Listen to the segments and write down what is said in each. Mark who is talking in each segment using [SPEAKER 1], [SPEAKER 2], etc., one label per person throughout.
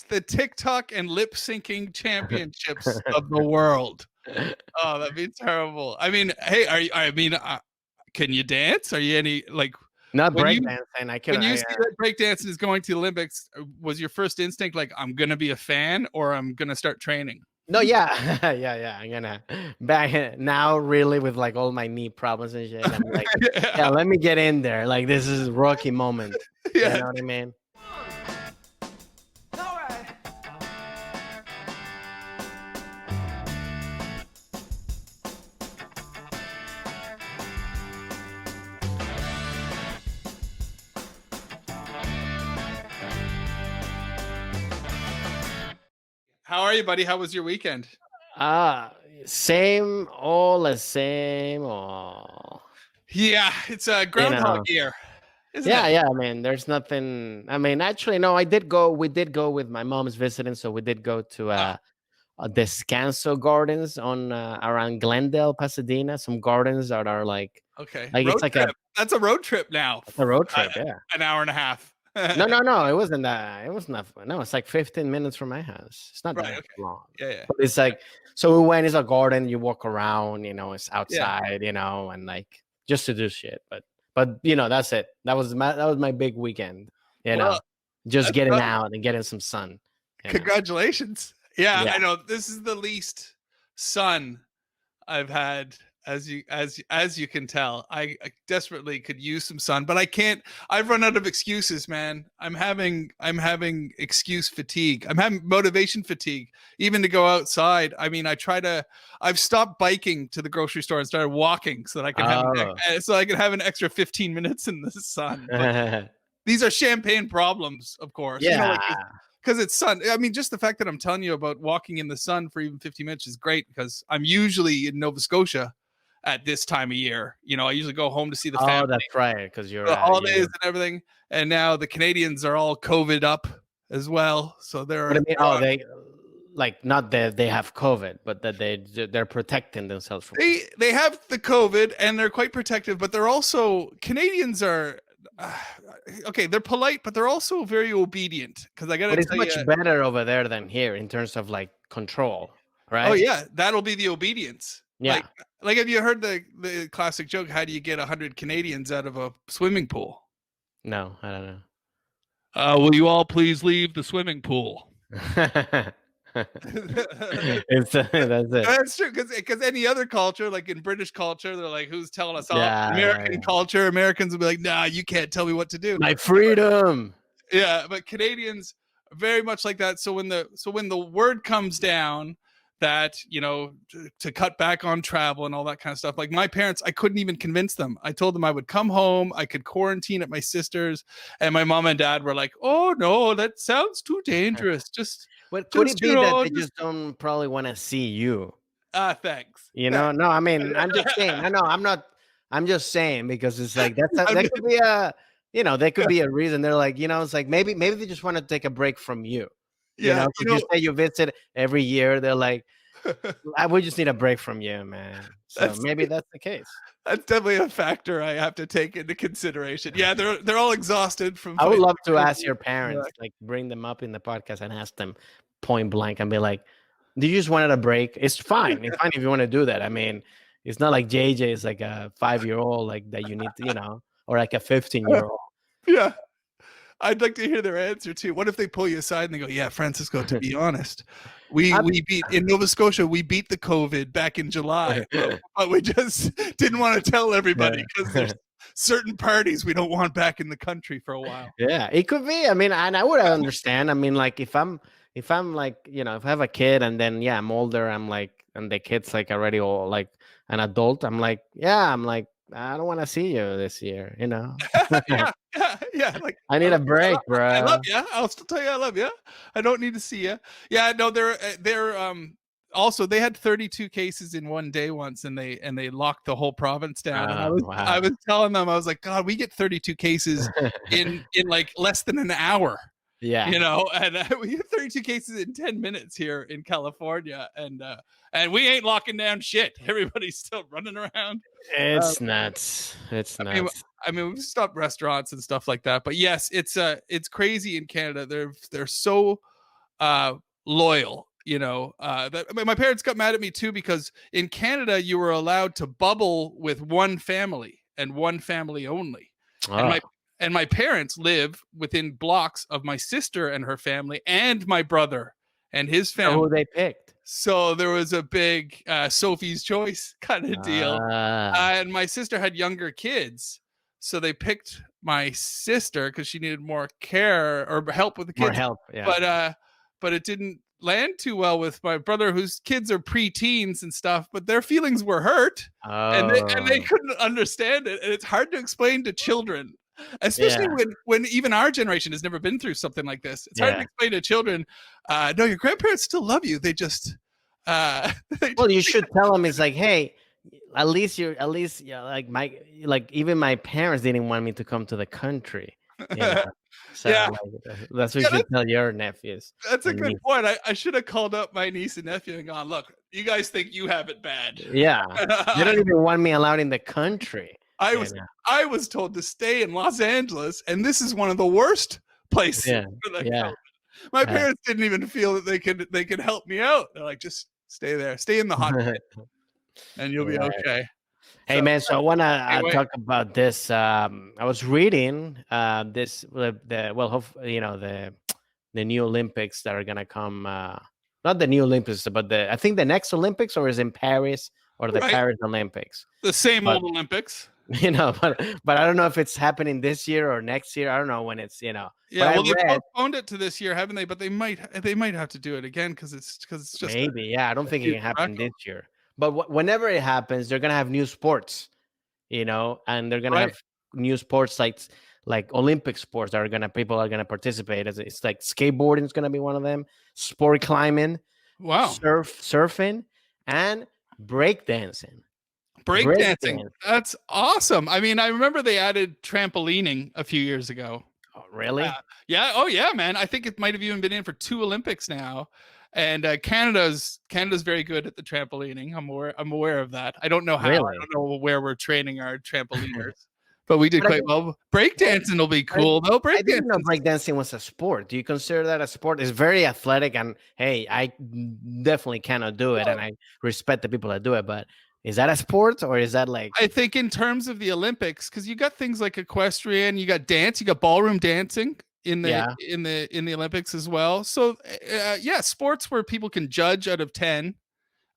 [SPEAKER 1] the TikTok and lip syncing championships of the world. Oh, that'd be terrible. I mean, hey, can you dance? Are you any like
[SPEAKER 2] Not
[SPEAKER 1] when you
[SPEAKER 2] breakdancing.
[SPEAKER 1] when you see that breakdancing is going to the Olympics? Was your first instinct like I'm gonna be a fan or I'm gonna start training?
[SPEAKER 2] No, yeah, yeah. I'm gonna back now, really, with like all my knee problems and shit. I'm like, yeah, let me get in there. Like, this is a Rocky moment.
[SPEAKER 1] Yeah.
[SPEAKER 2] You know what I mean?
[SPEAKER 3] All right.
[SPEAKER 1] How are you, buddy? How was your weekend?
[SPEAKER 2] Same, all the same. All.
[SPEAKER 1] Yeah, it's a groundhog year, isn't
[SPEAKER 2] Yeah,
[SPEAKER 1] it?
[SPEAKER 2] yeah. I mean, there's nothing. I mean, actually, no. I did go. We did go with my mom's visiting, so we did go to Descanso Gardens on around Glendale, Pasadena. Some gardens that are like
[SPEAKER 1] Okay.
[SPEAKER 2] it's like
[SPEAKER 1] trip. That's a road trip now.
[SPEAKER 2] a road trip. Yeah.
[SPEAKER 1] An hour and a half.
[SPEAKER 2] No. It wasn't that. It wasn't that. No, it's like 15 minutes from my house. It's not that long.
[SPEAKER 1] Yeah.
[SPEAKER 2] But it's like, so we went. It's a garden. You walk around. It's outside.
[SPEAKER 1] Yeah.
[SPEAKER 2] And like just to do shit. But that's it. That was my big weekend. Just getting out and getting some sun.
[SPEAKER 1] Congratulations. Yeah, I know. This is the least sun I've had, as you can tell. I desperately could use some sun, but I can't. I've run out of excuses, man. I'm having excuse fatigue. I'm having motivation fatigue, even to go outside. I mean, I've stopped biking to the grocery store and started walking so that I can have an extra 15 minutes in the sun. But these are champagne problems, of course.
[SPEAKER 2] Yeah.
[SPEAKER 1] Because it's sun. I mean, just the fact that I'm telling you about walking in the sun for even 50 minutes is great, because I'm usually in Nova Scotia at this time of year. I usually go home to see the family.
[SPEAKER 2] Oh, that's right, because you're
[SPEAKER 1] the holidays and everything. And now the Canadians are all COVID up as well. So they're.
[SPEAKER 2] What I mean, they like, not that they have COVID, but that they're protecting themselves from.
[SPEAKER 1] They have the COVID and they're quite protective, but they're also, Canadians are. Okay, they're polite, but they're also very obedient. Because I gotta.
[SPEAKER 2] But it's much better over there than here in terms of like control, right?
[SPEAKER 1] Oh yeah, that'll be the obedience.
[SPEAKER 2] Yeah.
[SPEAKER 1] Like have you heard the classic joke? How do you get 100 Canadians out of a swimming pool?
[SPEAKER 2] No, I don't know.
[SPEAKER 1] Will you all please leave the swimming pool?
[SPEAKER 2] That's it.
[SPEAKER 1] That's true, because any other culture, like in British culture, they're like, who's telling us all? American culture, Americans will be like, nah, you can't tell me what to do.
[SPEAKER 2] My freedom.
[SPEAKER 1] Yeah, but Canadians are very much like that. So when the word comes down that, to cut back on travel and all that kind of stuff, like my parents, I couldn't even convince them. I told them I would come home, I could quarantine at my sister's, and my mom and dad were like, oh no, that sounds too dangerous.
[SPEAKER 2] But could it be that they just don't probably want to see you?
[SPEAKER 1] Thanks.
[SPEAKER 2] No, I mean, I'm just saying. I'm just saying, because it's like that could be there could be a reason. They're like, it's like maybe they just want to take a break from you.
[SPEAKER 1] Yeah,
[SPEAKER 2] you say you visit every year. They're like, we just need a break from you, man. So maybe that's the case.
[SPEAKER 1] That's definitely a factor I have to take into consideration. Yeah, they're all exhausted from.
[SPEAKER 2] I would love to ask your parents, like bring them up in the podcast and ask them point blank and be like, "Do you just wanted a break? It's fine. It's fine if you want to do that. I mean, it's not like JJ is like a 5-year-old like that you need to, or like a 15-year-old."
[SPEAKER 1] Yeah. I'd like to hear their answer too. What if they pull you aside and they go, "Yeah, Francisco, to be honest, we beat in Nova Scotia. We beat the COVID back in July, but we just didn't want to tell everybody because there's certain parties we don't want back in the country for a while."
[SPEAKER 2] Yeah, it could be. I mean, and I would understand. I mean, like if I'm like, if I have a kid and then I'm older, I'm like, and the kid's like already all like an adult, I'm like, I don't want to see you this year,
[SPEAKER 1] yeah. Like,
[SPEAKER 2] I need a break, bro.
[SPEAKER 1] I love you. I'll still tell you I love you. I don't need to see you. Yeah, no, they're also, they had 32 cases in one day once, and they locked the whole province down. I was telling them, I was like, God, we get 32 cases in like less than an hour.
[SPEAKER 2] Yeah,
[SPEAKER 1] and we have 32 cases in 10 minutes here in California, and we ain't locking down shit. Everybody's still running around.
[SPEAKER 2] It's nuts. It's nuts.
[SPEAKER 1] I mean, we've stopped restaurants and stuff like that, but yes, it's crazy in Canada. They're so loyal. My parents got mad at me too, because in Canada you were allowed to bubble with one family and one family only. And
[SPEAKER 2] Oh.
[SPEAKER 1] my parents live within blocks of my sister and her family and my brother and his
[SPEAKER 2] So who
[SPEAKER 1] family.
[SPEAKER 2] they picked?
[SPEAKER 1] So there was a big Sophie's Choice kind of deal. And my sister had younger kids. So they picked my sister because she needed more care or help with the kids.
[SPEAKER 2] More help, yeah.
[SPEAKER 1] But it didn't land too well with my brother, whose kids are preteens and stuff, but their feelings were hurt. And they couldn't understand it. And it's hard to explain to children, especially when even our generation has never been through something like this. It's hard to explain to children, no, your grandparents still love you. They just
[SPEAKER 2] well, you should tell them, it's like, hey, at least like even my parents didn't want me to come to the country. So that's what you should tell your nephews.
[SPEAKER 1] That's a good point. I should have called up my niece and nephew and gone, look, you guys think you have it bad.
[SPEAKER 2] Yeah. They don't even want me allowed in the country.
[SPEAKER 1] I was told to stay in Los Angeles, and this is one of the worst places for the My parents didn't even feel that they could help me out. They're like, just stay there, stay in the hot pit, and you'll be okay.
[SPEAKER 2] Hey, man, so I want to talk about this. I was reading this, the new Olympics that are going to come. Not the new Olympics, but I think the next Olympics, or is in Paris, or the Paris Olympics.
[SPEAKER 1] The same old Olympics.
[SPEAKER 2] But I don't know if it's happening this year or next year. I don't know when it's,
[SPEAKER 1] Yeah, well, they postponed it to this year, haven't they? But they might have to do it again because it's just
[SPEAKER 2] maybe. I don't think it can happen this year. But whenever it happens, they're gonna have new sports, and they're gonna have new sports like Olympic sports that people are gonna participate. It's like skateboarding is gonna be one of them, sport climbing, surfing, and breakdancing.
[SPEAKER 1] Breakdancing. That's awesome. I mean, I remember they added trampolining a few years ago.
[SPEAKER 2] Oh, really?
[SPEAKER 1] Yeah. Oh, yeah, man. I think it might have even been in for 2 Olympics now. And Canada's very good at the trampolining. I'm aware of that. I don't know how. Really? I don't know where we're training our trampoliners, but we did quite well. Breakdancing will be cool, though.
[SPEAKER 2] I didn't know breakdancing was a sport. Do you consider that a sport? It's very athletic, and hey, I definitely cannot do it, and I respect the people that do it, but is that a sport, or is that like?
[SPEAKER 1] I think in terms of the Olympics, because you got things like equestrian, you got dance, you got ballroom dancing in the Olympics as well. So sports where people can judge out of 10.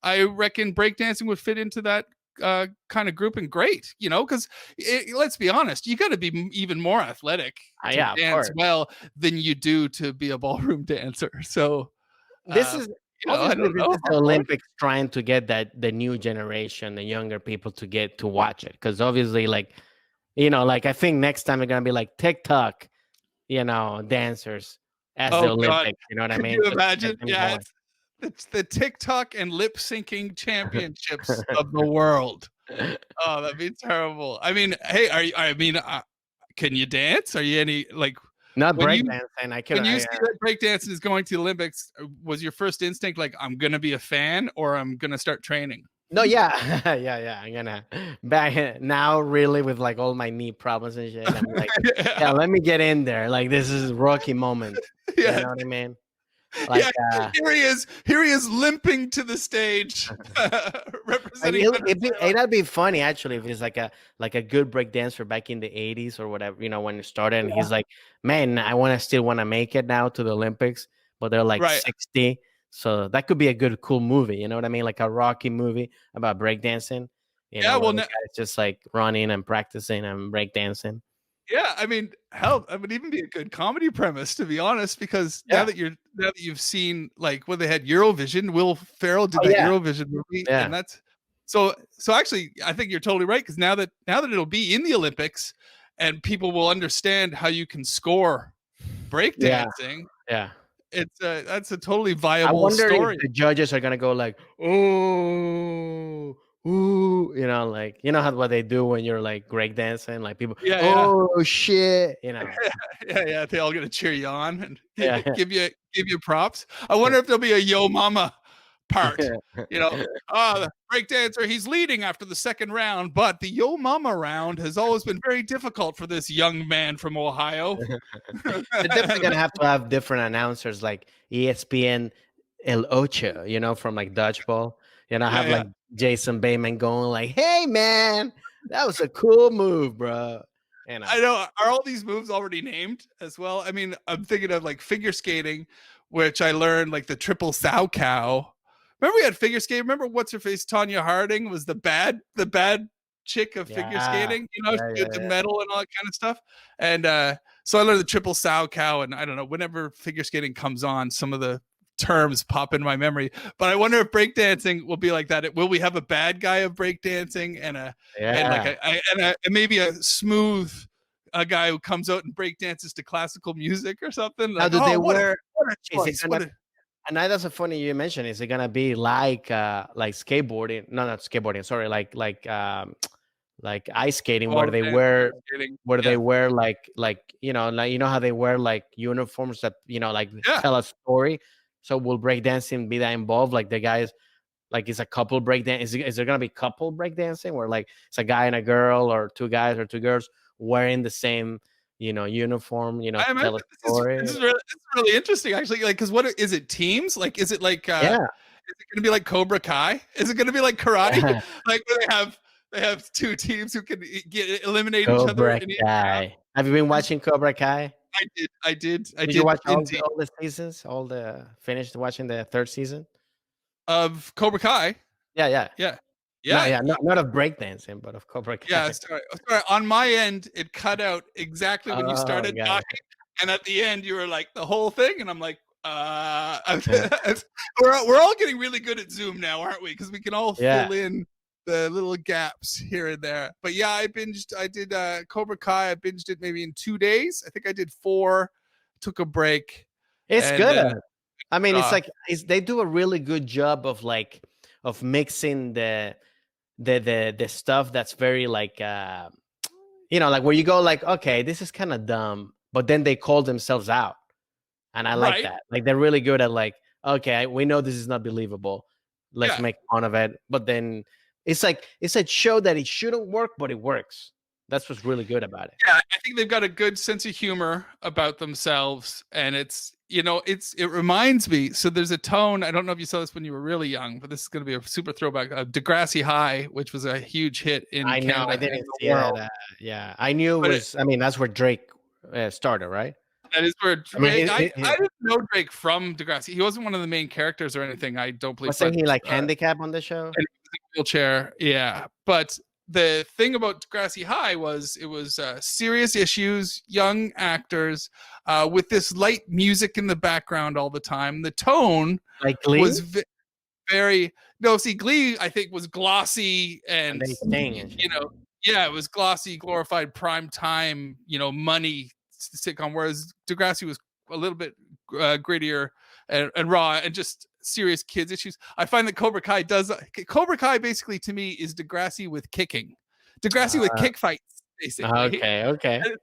[SPEAKER 1] I reckon breakdancing would fit into that kind of grouping great, because let's be honest, you got to be even more athletic to dance well than you do to be a ballroom dancer. So
[SPEAKER 2] this is the Olympics trying to get the new generation, the younger people to watch it, because obviously, like I think next time they're gonna be like TikTok, dancers as the Olympics. You know what I mean?
[SPEAKER 1] Can you imagine? Yeah, it's the TikTok and lip syncing championships of the world. Oh, that'd be terrible. I mean, hey, can you dance? Are you any like?
[SPEAKER 2] Not breakdancing.
[SPEAKER 1] When you see that breakdancing is going to the Olympics, was your first instinct like, I'm gonna be a fan, or I'm gonna start training?
[SPEAKER 2] No, yeah. I'm gonna back now, really, with like all my knee problems and shit. I'm like, let me get in there. Like, this is a Rocky moment. You know what I mean?
[SPEAKER 1] Like, here he is limping to the stage, representing.
[SPEAKER 2] It'd be funny actually if it's like a good break dancer back in the 80s or whatever, when it started, and he's like, man, I still want to make it now to the Olympics, but they're like 60. So that could be a cool movie. You know what I mean? Like a Rocky movie about breakdancing. It's just like running and practicing and breakdancing.
[SPEAKER 1] Yeah, I mean, hell, it would even be a good comedy premise, to be honest, because now that you've seen like when they had Eurovision, Will Ferrell did that Eurovision movie, and that's so actually, I think you're totally right, because now that it'll be in the Olympics, and people will understand how you can score breakdancing.
[SPEAKER 2] Yeah.
[SPEAKER 1] That's a totally viable story.
[SPEAKER 2] I wonder if the judges are gonna go like, oh. Ooh, like what they do when you're like breakdancing, like people, shit,
[SPEAKER 1] yeah, they all gonna cheer you on and give you props. I wonder if there'll be a Yo Mama part. The breakdancer, he's leading after the second round, but the Yo Mama round has always been very difficult for this young man from Ohio.
[SPEAKER 2] They're definitely gonna have to have different announcers like ESPN El Ocho, from like dodgeball. Have like Jason Bateman going like, "Hey man, that was a cool move, bro."
[SPEAKER 1] I know. Are all these moves already named as well? I mean, I'm thinking of like figure skating, which I learned like the triple sow cow. Remember we had figure skating? Remember what's her face? Tanya Harding was the bad chick of figure skating. She had the medal and all that kind of stuff. And so I learned the triple sow cow. And I don't know, whenever figure skating comes on, some of the terms pop in my memory. But I wonder if breakdancing will be like that. Will we have a bad guy of breakdancing and maybe a smooth guy who comes out and breakdances to classical music or something?
[SPEAKER 2] Like, now, do they wear? And that's a funny you mentioned. Is it gonna be like skateboarding? No, not skateboarding. Sorry, like ice skating, where they wear they wear like how they wear like uniforms that tell a story. So will breakdancing be that involved? Like the guys, like it's a couple breakdance. Is there gonna be couple breakdancing where like it's a guy and a girl, or two guys or two girls wearing the same uniform? Tell a story.
[SPEAKER 1] This is really interesting, actually. Like, because what is it? Teams? Like, is it like? Is it gonna be like Cobra Kai? Is it gonna be like karate? Like where they have two teams who can eliminate each other.
[SPEAKER 2] Kai. Have you been watching Cobra Kai?
[SPEAKER 1] I did.
[SPEAKER 2] Did you watch all the seasons? Finished watching the third season
[SPEAKER 1] of Cobra Kai?
[SPEAKER 2] Yeah.
[SPEAKER 1] No,
[SPEAKER 2] not of breakdancing, but of Cobra Kai.
[SPEAKER 1] Yeah, sorry. On my end, it cut out exactly when you started talking, and at the end, you were like the whole thing, and I'm like, we're all getting really good at Zoom now, aren't we? Because we can all fill in the little gaps here and there. But yeah, I did Cobra Kai. I binged it maybe in 2 days. I think I did 4, took a break.
[SPEAKER 2] It's good. I mean, it's like they do a really good job of mixing the stuff that's very like like where you go like, okay, this is kind of dumb, but then they call themselves out, and I like that. Like they're really good at like, okay, we know this is not believable, let's make fun of it, but then it's like it's a show that it shouldn't work, but it works. That's what's really good about it.
[SPEAKER 1] Yeah, I think they've got a good sense of humor about themselves, and it reminds me. So there's a tone. I don't know if you saw this when you were really young, but this is going to be a super throwback. Degrassi High, which was a huge hit in Canada.
[SPEAKER 2] I know. I didn't see that. Yeah, I knew it was. I mean, that's where Drake started, right?
[SPEAKER 1] That is where Drake. I didn't know Drake from Degrassi. He wasn't one of the main characters or anything. I don't believe.
[SPEAKER 2] Wasn't he like handicapped on the show?
[SPEAKER 1] And he was in a wheelchair. Yeah, but the thing about Degrassi High was it was serious issues, young actors with this light music in the background all the time. The tone
[SPEAKER 2] like Glee?
[SPEAKER 1] Was very Glee I think was glossy and
[SPEAKER 2] they sing and
[SPEAKER 1] it was glossy, glorified prime time, money sitcom, whereas Degrassi was a little bit grittier and raw and just serious kids issues. I find that Cobra Kai basically to me is Degrassi with kicking. Degrassi with kick fights, basically.
[SPEAKER 2] Okay.
[SPEAKER 1] It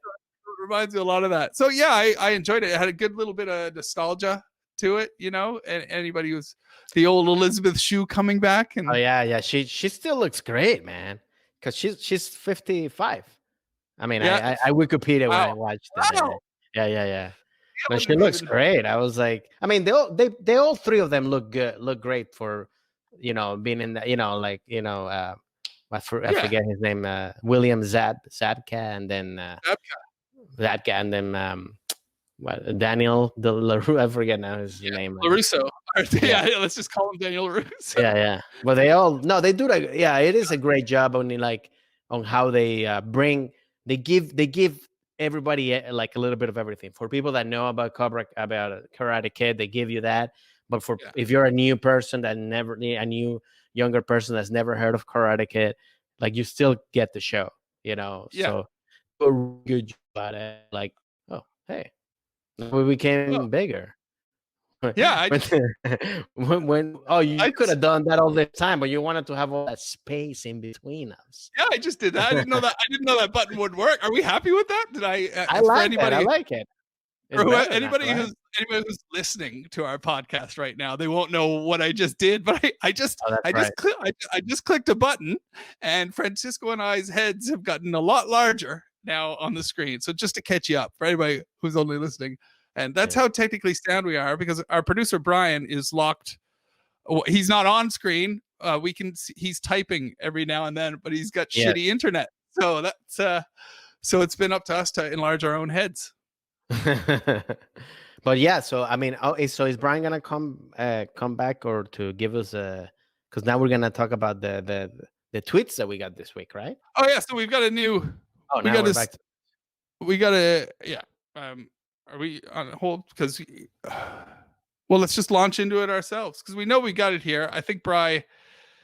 [SPEAKER 1] reminds me a lot of that. So yeah, I enjoyed it. It had a good little bit of nostalgia to it, and anybody who's the old Elizabeth Shue coming back. And
[SPEAKER 2] she still looks great, man, because she's 55. I mean, I Wikipedia when I watched it. Yeah. No, she looks great. I was like, I mean, they all three of them look good, look great for, being in the, I forget his name, William Zabka, and then Zabka, and then Daniel LaRue. I forget now his name.
[SPEAKER 1] LaRusso. Let's just call him Daniel LaRusso.
[SPEAKER 2] Yeah. But they do like, it is a great job on how they they give everybody like a little bit of everything. For people that know about Karate Kid, they give you that. But if you're a new person a new younger person that's never heard of Karate Kid, like you still get the show, So a good job at it. Like, oh, hey, we became bigger.
[SPEAKER 1] Yeah,
[SPEAKER 2] you could have done that all the time, but you wanted to have all that space in between us.
[SPEAKER 1] Yeah, I just did that. I didn't know that button would work. Are we happy with that? Did I?
[SPEAKER 2] I like it. I like it. It's
[SPEAKER 1] For
[SPEAKER 2] better now,
[SPEAKER 1] anybody
[SPEAKER 2] right?
[SPEAKER 1] who's listening to our podcast right now, they won't know what I just did, but I just
[SPEAKER 2] Oh, that's right.
[SPEAKER 1] I just clicked a button, and Francisco and I's heads have gotten a lot larger now on the screen. So just to catch you up for anybody who's only listening, and that's
[SPEAKER 2] Yeah.
[SPEAKER 1] how technically sound we are, because our producer Brian is locked. He's not on screen. We can see, he's typing every now and then, but he's got
[SPEAKER 2] Yes.
[SPEAKER 1] shitty internet. So that's so it's been up to us to enlarge our own heads.
[SPEAKER 2] But yeah, so I mean, so is Brian gonna come back or to give us a? Because now we're gonna talk about the tweets that we got this week, right?
[SPEAKER 1] Oh yeah, so we've got a new.
[SPEAKER 2] Oh,
[SPEAKER 1] We
[SPEAKER 2] now
[SPEAKER 1] got
[SPEAKER 2] we're
[SPEAKER 1] to.
[SPEAKER 2] back.
[SPEAKER 1] We got to. Yeah. Are we on hold? Because. Well, let's just launch into it ourselves because we know we got it here. I think Bry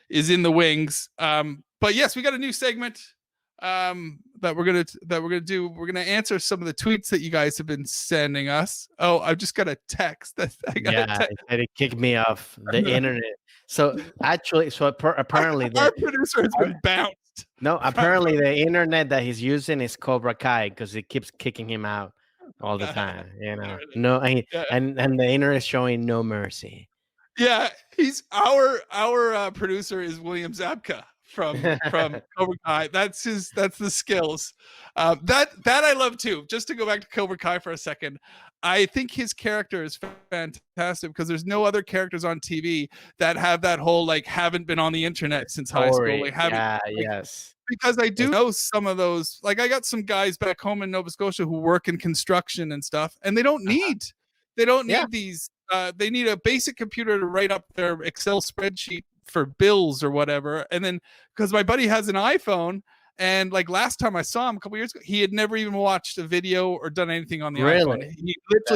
[SPEAKER 1] is in the wings. But yes, we got a new segment that we're gonna do. We're gonna answer some of the tweets that you guys have been sending us. Oh, I've just got a text. I got a text.
[SPEAKER 2] It kicked me off the internet. So actually, apparently
[SPEAKER 1] our producer has been bounced.
[SPEAKER 2] No, apparently the internet that he's using is Cobra Kai because it keeps kicking him out all the time. You know, no, and the internet is showing no mercy.
[SPEAKER 1] Yeah, he's our producer is William Zabka from Cobra Kai. That's the skills. That I love too. Just to go back to Cobra Kai for a second, I think his character is fantastic because there's no other characters on TV that have that whole like haven't been on the internet since high school. Like,
[SPEAKER 2] yes.
[SPEAKER 1] Because I do know some of those. Like I got some guys back home in Nova Scotia who work in construction and stuff, and they don't need these. They need a basic computer to write up their Excel spreadsheet for bills or whatever. And then because my buddy has an iPhone, and like last time I saw him a couple years ago, he had never even watched a video or done anything on the iPhone.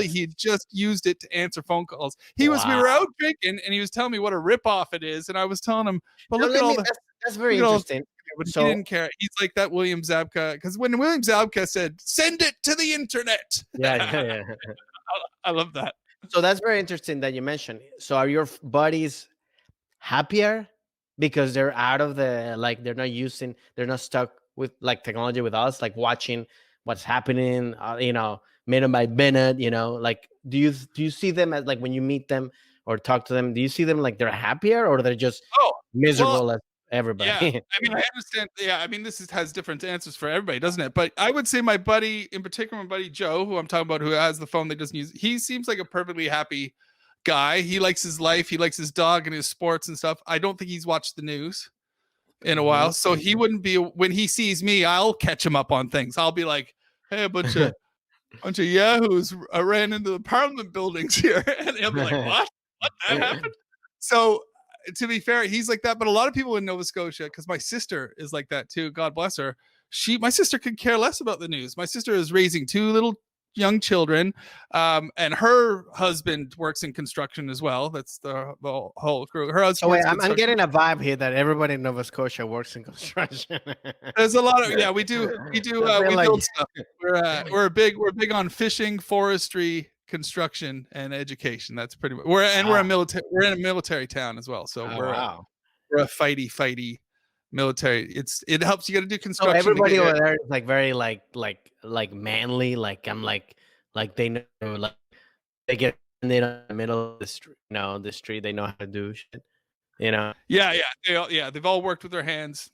[SPEAKER 1] He just used it to answer phone calls. We were out drinking, and he was telling me what a ripoff it is, and I was telling him, but look at all the.
[SPEAKER 2] That's very interesting.
[SPEAKER 1] But he didn't care. He's like that William Zabka, because when William Zabka said, "Send it to the internet,"
[SPEAKER 2] yeah.
[SPEAKER 1] I love that.
[SPEAKER 2] So that's very interesting that you mentioned. So are your buddies happier because they're out of the they're not stuck with like technology with us, like watching what's happening, minute by minute, like do you see them as like when you meet them or talk to them, do you see them like they're happier or they're just miserable as everybody?
[SPEAKER 1] Yeah, I mean, I understand. Yeah, I mean, has different answers for everybody, doesn't it? But I would say my buddy, in particular, my buddy Joe, who I'm talking about, who has the phone that doesn't use, he seems like a perfectly happy guy. He likes his life. He likes his dog and his sports and stuff. I don't think he's watched the news in a while, so he wouldn't be. When he sees me, I'll catch him up on things. I'll be like, "Hey, a bunch of yahoos ran into the Parliament buildings here," and he'll be like, "What? What? That happened?" So. To be fair, he's like that, but a lot of people in Nova Scotia, because my sister is like that too. God bless her. My sister could care less about the news. My sister is raising 2 little young children, and her husband works in construction as well. That's the whole crew. Her husband.
[SPEAKER 2] So wait, I'm getting a vibe here that everybody in Nova Scotia works in construction.
[SPEAKER 1] There's a lot of we build stuff. We're big on fishing, forestry, construction, and education. That's pretty much we're in a military town as well, so we're a fighty military. It helps. You got to do construction.
[SPEAKER 2] So everybody over there is like very like manly, like I'm like they know, like they get in the middle of the street, the street, they know how to do shit,
[SPEAKER 1] they've all worked with their hands.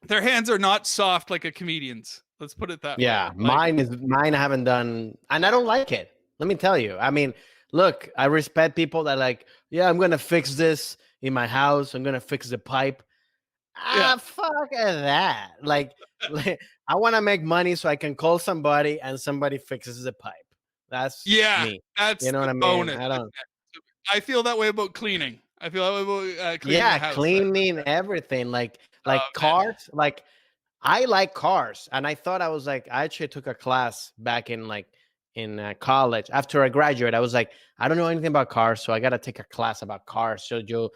[SPEAKER 1] Their hands are not soft like a comedian's, let's put it that way.
[SPEAKER 2] Mine I haven't done, and I don't like it. Let me tell you. I mean, look, I respect people that like, I'm going to fix this in my house. I'm going to fix the pipe. Fuck that. Like I want to make money so I can call somebody and somebody fixes the pipe. That's me.
[SPEAKER 1] That's
[SPEAKER 2] what I mean?
[SPEAKER 1] Bonus. I feel that way about cleaning. I feel that way about cleaning the house.
[SPEAKER 2] Cleaning everything. Like cars. Man. Like I like cars. And I thought I actually took a class back in college. After I graduated, I was like, I don't know anything about cars, so I got to take a class about cars. So so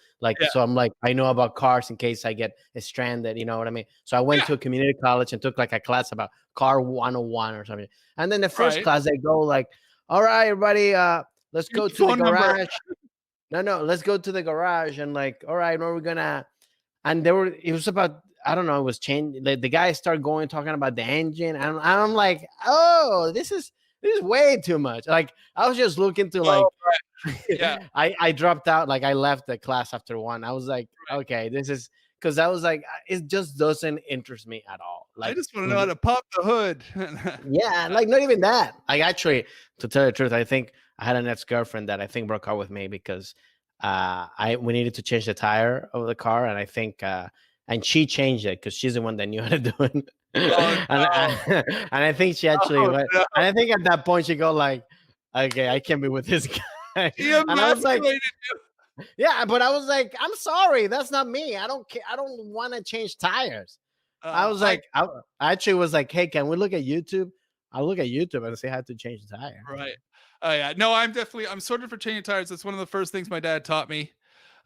[SPEAKER 2] I'm like, I know about cars in case I get stranded, you know what I mean? So I went to a community college and took like a class about car 101 or something. And then the first class, they go like, all right, everybody, let's go to the garage. No, let's go to the garage. And like, all right, where are we gonna? And it was about, I don't know, it was changed. The guy started talking about the engine. And I'm like, oh, this is this is way too much. Like I was just looking to like,
[SPEAKER 1] Oh, right. Yeah.
[SPEAKER 2] I dropped out. Like I left the class after one. I was like,
[SPEAKER 1] Right.
[SPEAKER 2] okay, this is because I was like, it just doesn't interest me at all.
[SPEAKER 1] I
[SPEAKER 2] Like,
[SPEAKER 1] just want to know how to pop the hood.
[SPEAKER 2] yeah, like not even that. Like actually, to tell you the truth, I think I had an ex-girlfriend that I think broke up with me because we needed to change the tire of the car, and I think and she changed it because she's the one that knew how to do it.
[SPEAKER 1] Oh
[SPEAKER 2] and
[SPEAKER 1] no.
[SPEAKER 2] and I think she actually
[SPEAKER 1] Oh
[SPEAKER 2] went,
[SPEAKER 1] no.
[SPEAKER 2] and I think at that point she go like, okay, I can't be with this guy.
[SPEAKER 1] He
[SPEAKER 2] And I was like,
[SPEAKER 1] emasculated you.
[SPEAKER 2] yeah, but I was like, I'm sorry, that's not me. I don't care. I don't want to change tires. I was like, I actually was like, hey, can we look at YouTube? I'll look at YouTube and see how to change the tire.
[SPEAKER 1] Right. Oh yeah. No, I'm sorted for changing tires. That's one of the first things my dad taught me.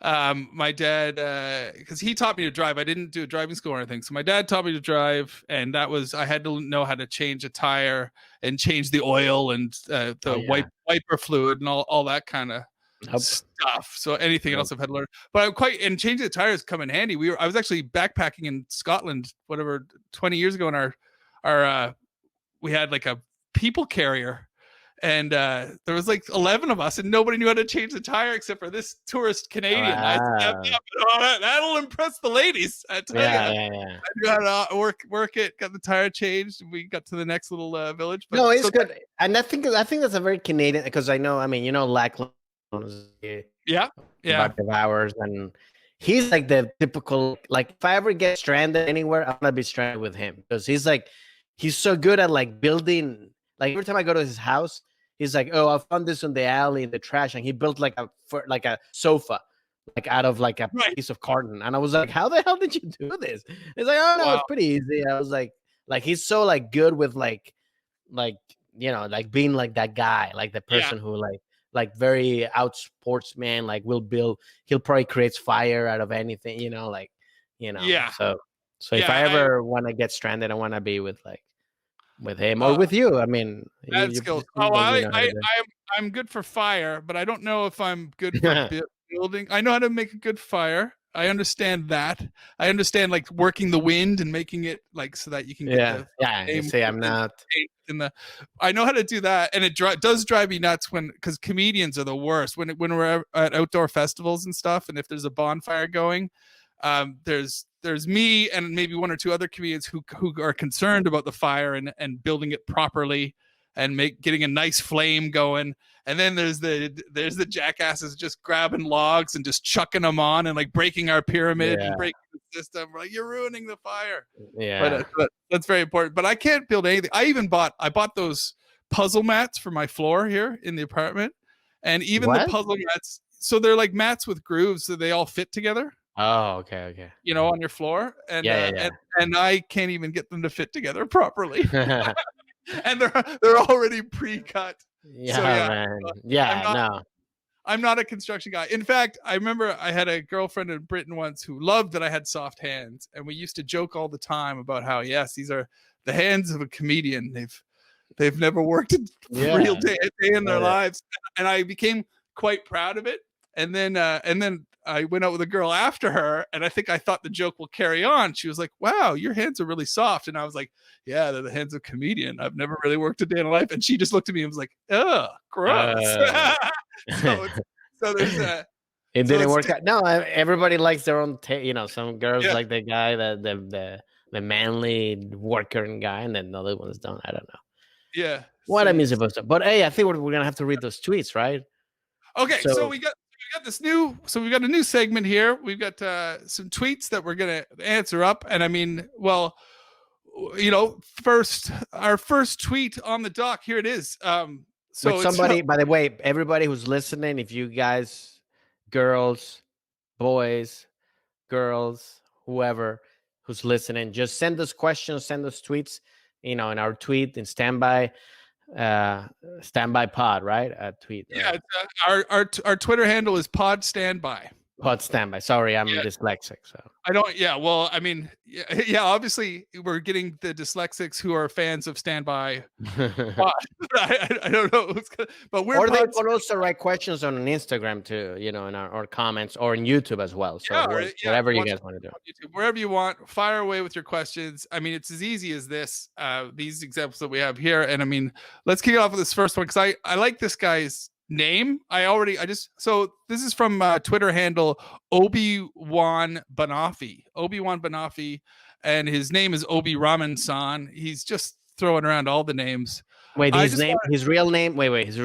[SPEAKER 1] My dad, because he taught me to drive. I didn't do a driving school or anything. So my dad taught me to drive, and I had to know how to change a tire and change the oil and wiper fluid and all that kind of stuff. So anything else I've had to learn. But and changing the tires come in handy. I was actually backpacking in Scotland, 20 years ago, and we had like a people carrier, and there was like 11 of us, and nobody knew how to change the tire except for this tourist Canadian. I stepped up, and that'll impress the ladies. I tell you, I knew how to work it, got the tire changed, and we got to the next little village.
[SPEAKER 2] But no, it's good, and I think that's a very Canadian, because I know, I mean, Lackland, about hours, and he's like the typical, like if I ever get stranded anywhere, I'm gonna be stranded with him, because he's so good at like building. Like every time I go to his house, he's like, "Oh, I found this in the alley in the trash," and he built like a sofa, like out of like a piece of carton. And I was like, "How the hell did you do this?" He's like, "Oh no, it's pretty easy." I was like he's so like good with like being like that guy, like the person who like very out sportsman, like he'll probably creates fire out of anything, So if I ever want to get stranded, I want to be with him or with you. I mean,
[SPEAKER 1] skills. I'm good for fire, but I don't know if I'm good for building. I know how to make a good fire. I understand that. I understand like working the wind and making it like so that you can get
[SPEAKER 2] I'm not
[SPEAKER 1] I know how to do that, and it does drive me nuts because comedians are the worst when we're at outdoor festivals and stuff, and if there's a bonfire going, there's me and maybe one or two other comedians who are concerned about the fire and building it properly and getting a nice flame going. And then there's the jackasses just grabbing logs and just chucking them on and like breaking our pyramid and breaking the system. We're like, you're ruining the fire.
[SPEAKER 2] Yeah.
[SPEAKER 1] But that's very important. But I can't build anything. I bought those puzzle mats for my floor here in the apartment. And even the puzzle mats, so they're like mats with grooves, so they all fit together.
[SPEAKER 2] Oh, okay.
[SPEAKER 1] On your floor, and I can't even get them to fit together properly, and they're already pre-cut. I'm not a construction guy. In fact, I remember I had a girlfriend in Britain once who loved that I had soft hands, and we used to joke all the time about how these are the hands of a comedian. They've never worked a real day in their lives, and I became quite proud of it. And then I went out with a girl after her, and I thought the joke will carry on. She was like, "Wow, your hands are really soft." And I was like, "Yeah, they're the hands of a comedian. I've never really worked a day in my life." And she just looked at me and was like, "Oh, gross." So there's that.
[SPEAKER 2] It didn't work out. No, everybody likes their own some girls like the guy, the manly worker and guy, and then the other ones don't. I don't know.
[SPEAKER 1] Yeah.
[SPEAKER 2] What am I supposed to? But hey, I think we're gonna have to read those tweets, right?
[SPEAKER 1] Okay, so we got we've got a new segment here. We've got some tweets that we're gonna answer up, and I mean, well, our first tweet on the dock, here it is. So
[SPEAKER 2] somebody, by the way, everybody who's listening, if you guys, girls, boys, girls, whoever who's listening, just send us questions, send us tweets, in our tweet in standby pod, right? Tweet.
[SPEAKER 1] Yeah, our Twitter handle is pod standby.
[SPEAKER 2] Hot standby. Sorry, I'm
[SPEAKER 1] Yeah.
[SPEAKER 2] dyslexic. So
[SPEAKER 1] I don't. Yeah. Well, I mean, yeah. Obviously, we're getting the dyslexics who are fans of Standby. I don't know. But we're
[SPEAKER 2] or they
[SPEAKER 1] pods.
[SPEAKER 2] could also write questions on Instagram too, in our comments or in YouTube as well. So
[SPEAKER 1] Yeah,
[SPEAKER 2] whatever you
[SPEAKER 1] watch
[SPEAKER 2] guys want to do.
[SPEAKER 1] on YouTube, wherever you want, fire away with your questions. I mean, it's as easy as this. These examples that we have here, and I mean, let's kick it off with this first one because I like this guy's name. So this is from Twitter handle Obi-Wan Banafi. Obi-Wan Banafi, and his name is Obi Ramen San. He's just throwing around all the names.
[SPEAKER 2] Wait, his real name. Wait, his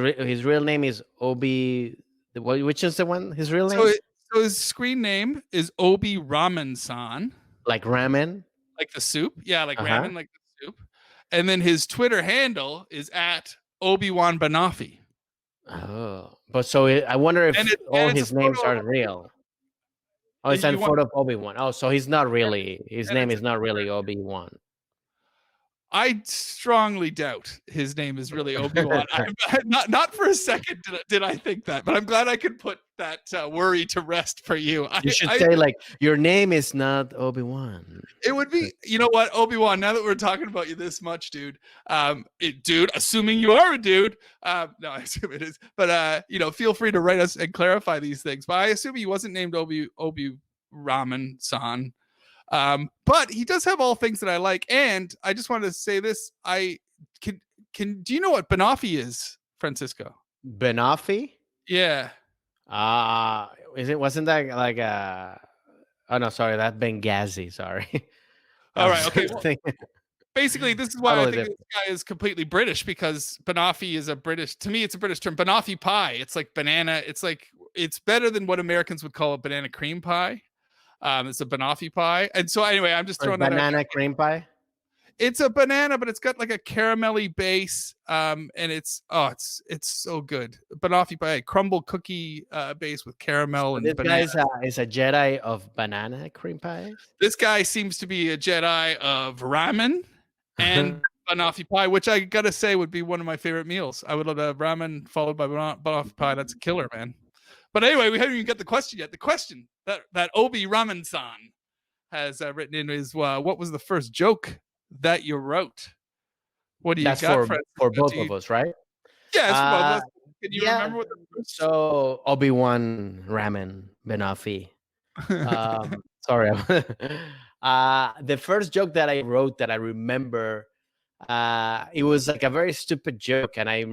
[SPEAKER 2] real name is Obi. Which is the one? His real name?
[SPEAKER 1] So his screen name is Obi Ramen San.
[SPEAKER 2] Like ramen?
[SPEAKER 1] Like the soup? Yeah, like ramen, like the soup. And then his Twitter handle is at Obi-Wan Banafi.
[SPEAKER 2] Oh, but so I wonder if all his names are real. Oh, it's a photo of Obi-Wan. Oh, so he's not really. His name is not really Obi-Wan.
[SPEAKER 1] I strongly doubt his name is really Obi-Wan. Not for a second did I think that, but I'm glad I could put that worry to rest for you.
[SPEAKER 2] You should say like, your name is not Obi-Wan.
[SPEAKER 1] It would be, you know what, Obi-Wan, now that we're talking about you this much, dude, assuming you are a dude, no, I assume it is, but, feel free to write us and clarify these things, but I assume he wasn't named Obi Ramen San. But he does have all things that I like, and I just wanted to say this. Do you know what Banafi is, Francisco?
[SPEAKER 2] Banafi?
[SPEAKER 1] Yeah.
[SPEAKER 2] Wasn't that like oh no, sorry, that Benghazi, sorry.
[SPEAKER 1] All right, okay. Well, basically, this is why I think this guy is completely British, because Banafi is to me, it's a British term. Banafi pie. It's like banana. It's better than what Americans would call a banana cream pie. It's a banafi pie, and so anyway, I'm just throwing that
[SPEAKER 2] banana cream pie.
[SPEAKER 1] It's a banana, but it's got like a caramelly base, and it's so good. Banafi pie, crumble cookie base with caramel and banana.
[SPEAKER 2] This guy is a Jedi of banana cream pies.
[SPEAKER 1] This guy seems to be a Jedi of ramen and banafi pie, which I gotta say would be one of my favorite meals. I would love ramen followed by banafi pie. That's a killer, man. But anyway, we haven't even got the question yet. The question that Obi Ramen-san has written in is, what was the first joke that you wrote? What do you got
[SPEAKER 2] for both of us, right?
[SPEAKER 1] Yeah, it's for both of us. Can you remember what the first?
[SPEAKER 2] So Obi-Wan Ramen Banafi. Sorry. The first joke that I wrote that I remember, it was like a very stupid joke, and I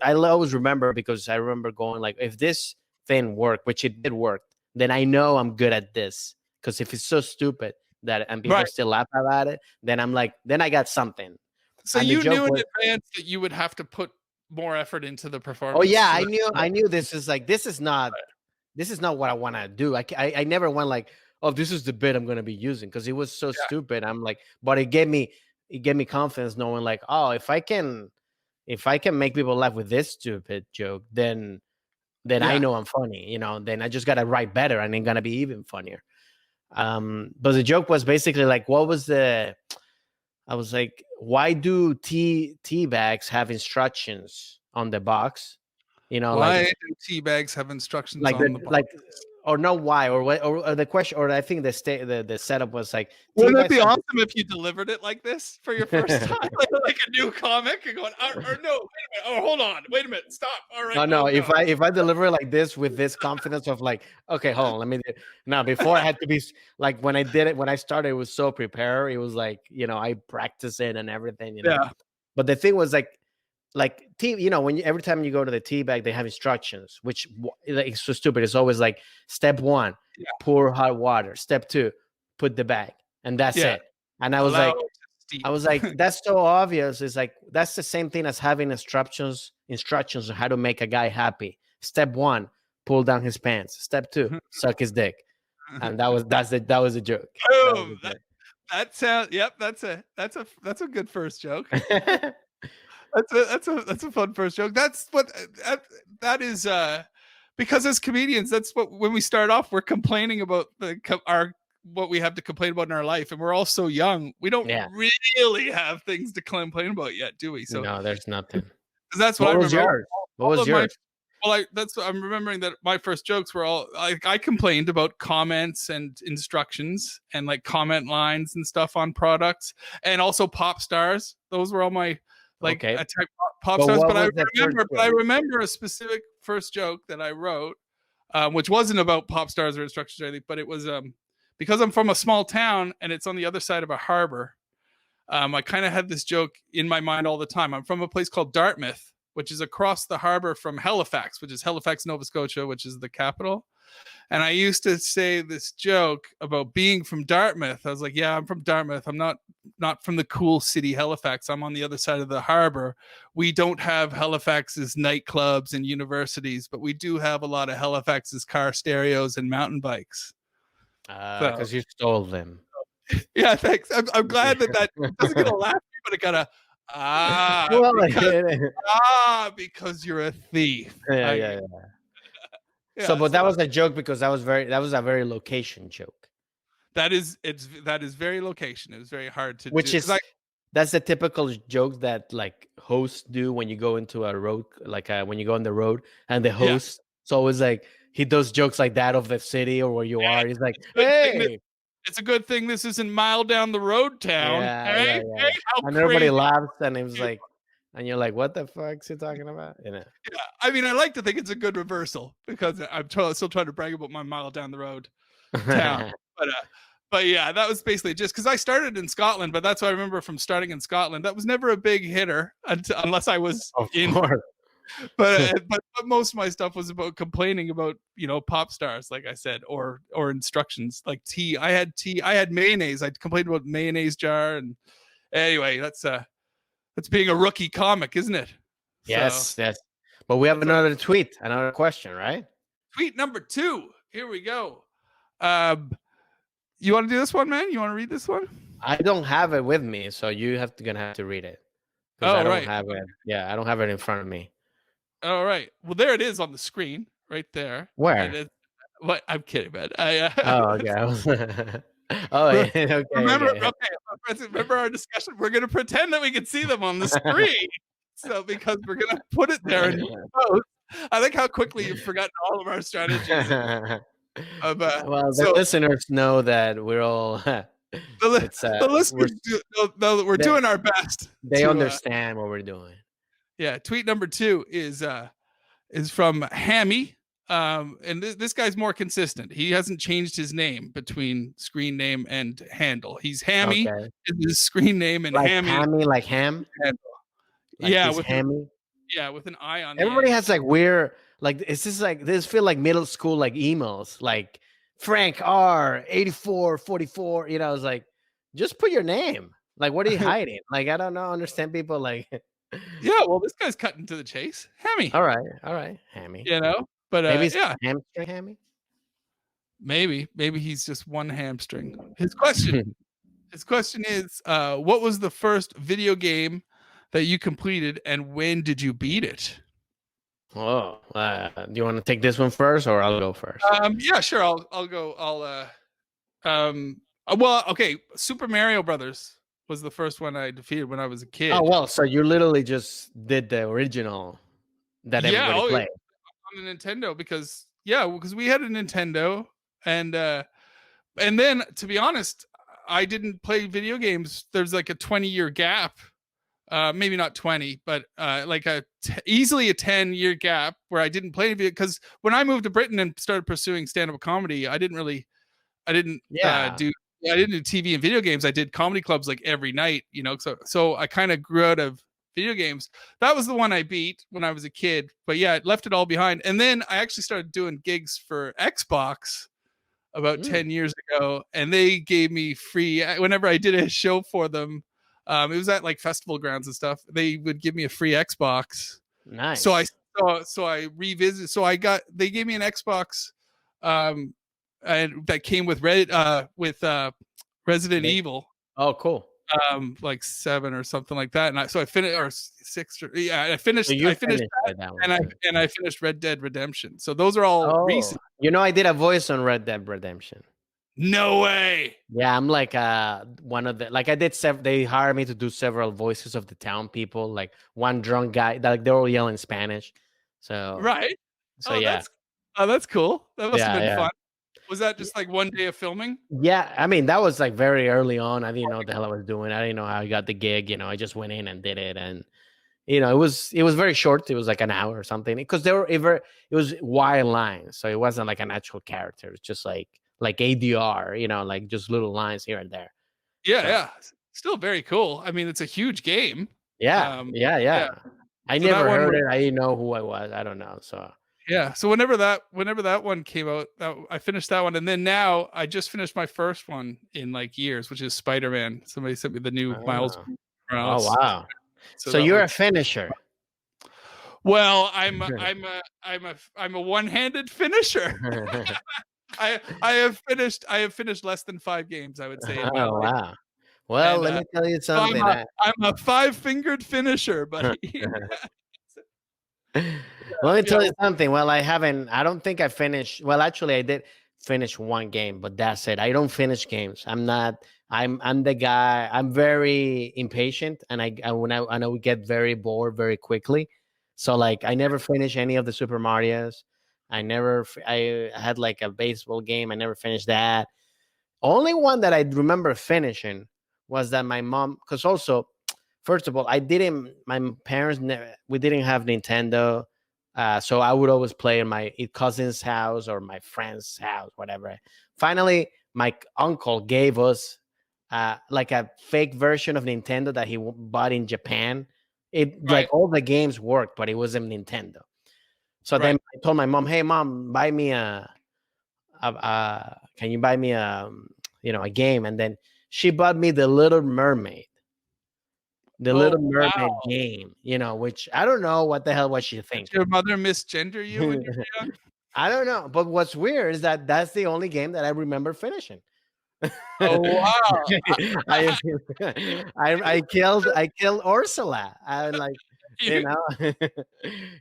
[SPEAKER 2] always remember, because I remember going like, if this thing worked, which it did work, then I know I'm good at this. Because if it's so stupid and people still laugh about it, then I'm like, then I got something.
[SPEAKER 1] So you knew in advance that you would have to put more effort into the performance.
[SPEAKER 2] Oh yeah, I knew this is not what I want to do. I never went like, oh, this is the bit I'm going to be using, because it was so stupid. I'm like, but it gave me confidence, knowing like, oh, if I can make people laugh with this stupid joke, then I know I'm funny, then I just got to write better and it's going to be even funnier. But the joke was basically like, I was like, why do tea bags have instructions on the box?
[SPEAKER 1] Why do tea bags have instructions on the box?
[SPEAKER 2] Or no, why, or the question, or I think the setup was like,
[SPEAKER 1] wouldn't it be awesome if you delivered it like this for your first time, like a new comic, and going, or no, wait a minute, oh, hold on, wait a minute, stop, all right.
[SPEAKER 2] No, if I deliver it like this with this confidence of like, okay, hold on, let me do it. Now, before I had to be like, when I started, it was so prepared. It was like, I practice it and everything,
[SPEAKER 1] Yeah.
[SPEAKER 2] But the thing was like tea, when every time you go to the tea bag, they have instructions, which it's so stupid. It's always like, step 1, pour hot water. Step 2, put the bag, and that's it. And I was like, that's so obvious. It's like, that's the same thing as having instructions on how to make a guy happy. Step 1, pull down his pants. Step 2, suck his dick. And that was a joke.
[SPEAKER 1] Boom. That sounds. Yep. That's a good first joke. That's a fun first joke. That's what that is. Because as comedians, that's what, when we start off, we're complaining about what we have to complain about in our life, and we're all so young. We don't really have things to complain about yet, do we? So
[SPEAKER 2] no, there's nothing.
[SPEAKER 1] That's what I remember.
[SPEAKER 2] What was yours?
[SPEAKER 1] Well, I'm remembering that my first jokes were all I complained about comments and instructions and like comment lines and stuff on products, and also pop stars. Those were all my like
[SPEAKER 2] Okay.
[SPEAKER 1] attack pop
[SPEAKER 2] But
[SPEAKER 1] stars.
[SPEAKER 2] what
[SPEAKER 1] But
[SPEAKER 2] was the first
[SPEAKER 1] I
[SPEAKER 2] joke?
[SPEAKER 1] remember a specific first joke that I wrote, which wasn't about pop stars or instructions or anything, but it was because I'm from a small town and it's on the other side of a harbor. I kind of had this joke in my mind all the time. I'm from a place called Dartmouth, which is across the harbor from Halifax, which is Halifax, Nova Scotia, which is the capital. And I used to say this joke about being from Dartmouth. I was like, yeah, I'm from Dartmouth. I'm not from the cool city Halifax. I'm on the other side of the harbor. We don't have Halifax's nightclubs and universities, but we do have a lot of Halifax's car stereos and mountain bikes.
[SPEAKER 2] Because you stole them.
[SPEAKER 1] Yeah, thanks. I'm glad that doesn't get a laugh, but it got a because you're a thief.
[SPEAKER 2] Yeah. So, but that was a joke because that was a very location joke.
[SPEAKER 1] That is very location. It was very hard to
[SPEAKER 2] Which
[SPEAKER 1] do.
[SPEAKER 2] is that's the typical joke that like hosts do when you go into a road, like when you go on the road, and the host. So always like he does jokes like that of the city or where you are. He's like, hey.
[SPEAKER 1] It's a good thing this isn't mile down the road town.
[SPEAKER 2] Yeah. And everybody laughs, and it was like, and you're like, what the fuck's he talking about?
[SPEAKER 1] Yeah, I mean, I like to think it's a good reversal because I'm still trying to brag about my mile down the road town. But yeah, that was basically just because I started in Scotland, but that's what I remember from starting in Scotland. That was never a big hitter unless I was in. But most of my stuff was about complaining about pop stars, like I said, or instructions like tea. I had mayonnaise. I complained about mayonnaise jar, and anyway, that's being a rookie comic, isn't it?
[SPEAKER 2] Yes. But we have another question, right?
[SPEAKER 1] Tweet number 2. Here we go. You want to do this one, man? You want to read this one?
[SPEAKER 2] I don't have it with me, so gonna have to read it.
[SPEAKER 1] Oh,
[SPEAKER 2] I don't
[SPEAKER 1] right.
[SPEAKER 2] have it. Yeah, I don't have it in front of me.
[SPEAKER 1] All right. Well, there it is on the screen, right there.
[SPEAKER 2] Where?
[SPEAKER 1] What? I'm kidding, man.
[SPEAKER 2] Oh, okay. Okay.
[SPEAKER 1] Remember our discussion? We're gonna pretend that we can see them on the screen, so because we're gonna put it there in post. I like how quickly you've forgotten all of our strategies.
[SPEAKER 2] The listeners know that we're all.
[SPEAKER 1] The listeners know that we're doing our best.
[SPEAKER 2] They understand what we're doing.
[SPEAKER 1] Yeah. Tweet number 2 is from Hammy. And this guy's more consistent. He hasn't changed his name between screen name and handle. He's Hammy is his screen name, and
[SPEAKER 2] like
[SPEAKER 1] Hammy
[SPEAKER 2] like ham.
[SPEAKER 1] Like with
[SPEAKER 2] Hammy.
[SPEAKER 1] With an I on.
[SPEAKER 2] Everybody has like weird, like it's just like this feel like middle school like emails, like Frank R 8444. It's like just put your name. Like what are you hiding? Like I don't know. Understand people like.
[SPEAKER 1] Yeah, well, this guy's cutting to the chase. Hammy.
[SPEAKER 2] All right, Hammy.
[SPEAKER 1] But
[SPEAKER 2] maybe it's hamstring Hammy.
[SPEAKER 1] Maybe he's just one hamstring. His question is, what was the first video game that you completed, and when did you beat it?
[SPEAKER 2] Oh, do you want to take this one first, or I'll go first?
[SPEAKER 1] Yeah, sure. I'll go. Well, okay. Super Mario Brothers was the first one I defeated when I was a kid.
[SPEAKER 2] Oh well, so you literally just did the original that everybody played
[SPEAKER 1] on the Nintendo because we had a Nintendo, and then to be honest, I didn't play video games. There's like a 20-year gap, maybe not 20, but like easily a 10-year gap where I didn't play video because when I moved to Britain and started pursuing stand-up comedy, I didn't do TV and video games. I did comedy clubs like every night, so I kind of grew out of video games. That was the one I beat when I was a kid, but it left it all behind. And then I actually started doing gigs for Xbox about 10 years ago, and they gave me free whenever I did a show for them. It was at like festival grounds and stuff. They would give me a free Xbox.
[SPEAKER 2] Nice.
[SPEAKER 1] So I revisited. So they gave me an Xbox, and that came with Resident Evil.
[SPEAKER 2] Oh, cool.
[SPEAKER 1] Like 7 or something like that, and I finished, or 6, I finished.
[SPEAKER 2] So
[SPEAKER 1] I finished that, and I finished Red Dead Redemption. So those are all recent.
[SPEAKER 2] I did a voice on Red Dead Redemption.
[SPEAKER 1] No way.
[SPEAKER 2] Yeah, I'm like one of the I did. They hired me to do several voices of the town people. Like one drunk guy, like they're all yelling Spanish. So
[SPEAKER 1] right.
[SPEAKER 2] So
[SPEAKER 1] Oh,
[SPEAKER 2] yeah,
[SPEAKER 1] that's cool. That must have
[SPEAKER 2] yeah,
[SPEAKER 1] been
[SPEAKER 2] yeah.
[SPEAKER 1] fun. Was that just like one day of filming?
[SPEAKER 2] Yeah, I mean that was like very early on. I didn't know what the hell I was doing. I didn't know how I got the gig. I just went in and did it, and it was very short. It was like an hour or something because it was wide lines, so it wasn't like an actual character. It's just like ADR, like just little lines here and there.
[SPEAKER 1] Yeah,
[SPEAKER 2] So
[SPEAKER 1] yeah. Still very cool. I mean, it's a huge game.
[SPEAKER 2] yeah,
[SPEAKER 1] Um,
[SPEAKER 2] yeah,
[SPEAKER 1] yeah.
[SPEAKER 2] yeah. I
[SPEAKER 1] So that
[SPEAKER 2] never
[SPEAKER 1] one
[SPEAKER 2] heard
[SPEAKER 1] was
[SPEAKER 2] it. I didn't know who I was. I don't know. So
[SPEAKER 1] yeah. So whenever that one came out, I finished that one, and then now I just finished my first one in like years, which is Spider-Man. Somebody sent me the new Miles
[SPEAKER 2] oh, oh
[SPEAKER 1] Morales.
[SPEAKER 2] wow.
[SPEAKER 1] So
[SPEAKER 2] So
[SPEAKER 1] that
[SPEAKER 2] you're
[SPEAKER 1] was
[SPEAKER 2] a finisher.
[SPEAKER 1] well. I'm a one-handed finisher. I have finished less than 5 games, I would say, in my
[SPEAKER 2] Oh
[SPEAKER 1] life,
[SPEAKER 2] wow. Well,
[SPEAKER 1] and
[SPEAKER 2] let me tell you
[SPEAKER 1] so
[SPEAKER 2] something.
[SPEAKER 1] I'm a five-fingered finisher, buddy.
[SPEAKER 2] Let me
[SPEAKER 1] Yeah,
[SPEAKER 2] tell you something. Well, I don't think I finished. Well, actually, I did finish one game, but that's it. I don't finish games. I'm the guy. I'm very impatient, and I would get very bored very quickly. So like, I never finish any of the Super Mario's. I had like a baseball game. I never finished that. Only one that I remember finishing was that my mom, because also, first of all, my parents, we didn't have Nintendo. So I would always play in my cousin's house or my friend's house, whatever. Finally, my uncle gave us like a fake version of Nintendo that he bought in Japan. It
[SPEAKER 1] right,
[SPEAKER 2] like all the games worked, but it wasn't Nintendo. So then
[SPEAKER 1] right.
[SPEAKER 2] I told my mom, "Hey, mom, buy me can you buy me a game?" And then she bought me the
[SPEAKER 1] Oh,
[SPEAKER 2] Little Mermaid
[SPEAKER 1] wow.
[SPEAKER 2] game, which I don't know what the hell was she
[SPEAKER 1] Did
[SPEAKER 2] thinking.
[SPEAKER 1] your mother misgender you when you were young?
[SPEAKER 2] I don't know, but what's weird is that that's the only game that I remember finishing.
[SPEAKER 1] Oh, wow.
[SPEAKER 2] I, I killed Ursula. I like, you
[SPEAKER 1] You
[SPEAKER 2] know,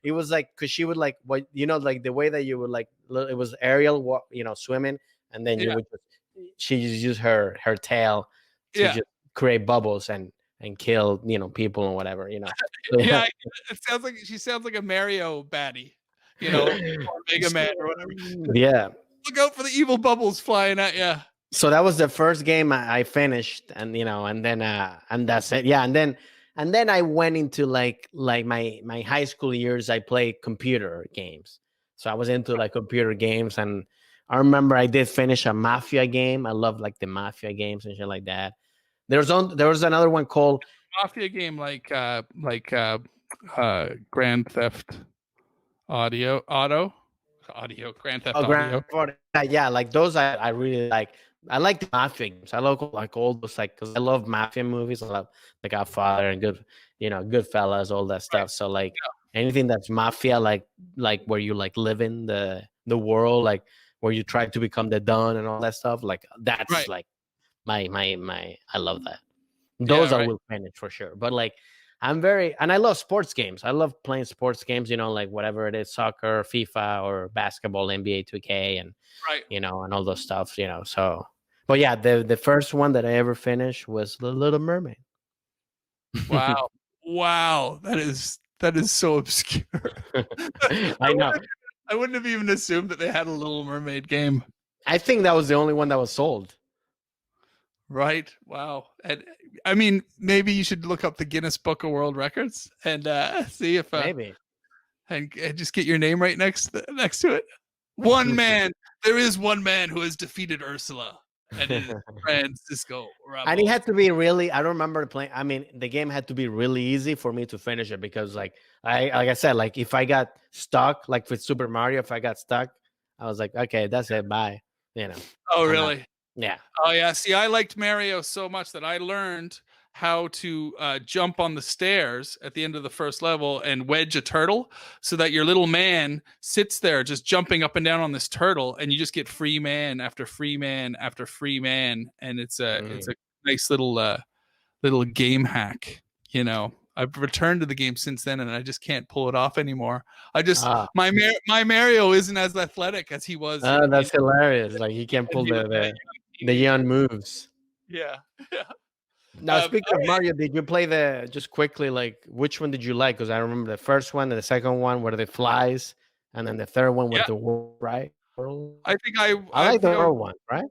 [SPEAKER 2] it was like because she would like what like the way that you would like it was Ariel, swimming, and then you
[SPEAKER 1] yeah,
[SPEAKER 2] would she just use her tail to
[SPEAKER 1] yeah.
[SPEAKER 2] just create bubbles and kill people and whatever. So,
[SPEAKER 1] Yeah, she sounds like a Mario baddie, or Mega Man or whatever.
[SPEAKER 2] yeah.
[SPEAKER 1] Look out for the evil bubbles flying at you.
[SPEAKER 2] So that was the first game I finished, and then and that's it. Yeah, and then I went into like my high school years. I played computer games, so I was into like computer games, and I remember I did finish a mafia game. I love like the mafia games and shit like that. There was another one called
[SPEAKER 1] Mafia game Grand Theft Grand Theft
[SPEAKER 2] Grand
[SPEAKER 1] Audio.
[SPEAKER 2] Theft Auto. Yeah, like those I really like. I like the mafia games. I like all those like because I love mafia movies. I love The Godfather and Goodfellas, all that
[SPEAKER 1] Right.
[SPEAKER 2] stuff. So like anything that's mafia, like where you like live in the world, like where you try to become the don and all that stuff. Like that's
[SPEAKER 1] Right.
[SPEAKER 2] like my. I love that.
[SPEAKER 1] Yeah,
[SPEAKER 2] Those I
[SPEAKER 1] right.
[SPEAKER 2] will finish for sure. But like and I love sports games. I love playing sports games, like whatever it is, soccer, FIFA or basketball, NBA 2K and
[SPEAKER 1] Right.
[SPEAKER 2] and all those stuff. So but yeah, the first one that I ever finished was The Little Mermaid.
[SPEAKER 1] Wow. Wow. That is so obscure.
[SPEAKER 2] I know.
[SPEAKER 1] I wouldn't have even assumed that they had a Little Mermaid game.
[SPEAKER 2] I think that was the only one that was sold.
[SPEAKER 1] Right. Wow. And I mean, maybe you should look up the Guinness Book of World Records and see if
[SPEAKER 2] Maybe.
[SPEAKER 1] and just get your name right next to it. One man. There is one man who has defeated Ursula, and it is Francisco
[SPEAKER 2] And it
[SPEAKER 1] Ramos.
[SPEAKER 2] had to be really, I don't remember playing. I mean, the game had to be really easy for me to finish it because like I said, like if I got stuck, like with Super Mario, if I got stuck, I was like, okay, that's it, bye.
[SPEAKER 1] Oh,
[SPEAKER 2] I'm not,
[SPEAKER 1] really?
[SPEAKER 2] yeah.
[SPEAKER 1] Oh, yeah. See, I liked Mario so much that I learned how to jump on the stairs at the end of the first level and wedge a turtle so that your little man sits there just jumping up and down on this turtle and you just get free man after free man after free man. And it's a nice little game hack. I've returned to the game since then and I just can't pull it off anymore.
[SPEAKER 2] Ah,
[SPEAKER 1] My Mario isn't as athletic as he was
[SPEAKER 2] that's hilarious. Like you can
[SPEAKER 1] when
[SPEAKER 2] pull
[SPEAKER 1] he was
[SPEAKER 2] the young moves.
[SPEAKER 1] yeah. Yeah.
[SPEAKER 2] Now, speaking
[SPEAKER 1] All
[SPEAKER 2] of
[SPEAKER 1] right.
[SPEAKER 2] Mario, did you play just quickly, like which one did you like? Because I remember the first one and the second one were the flies. and then the third one was
[SPEAKER 1] Yeah.
[SPEAKER 2] the world, right? World.
[SPEAKER 1] I think
[SPEAKER 2] I like the world one, right?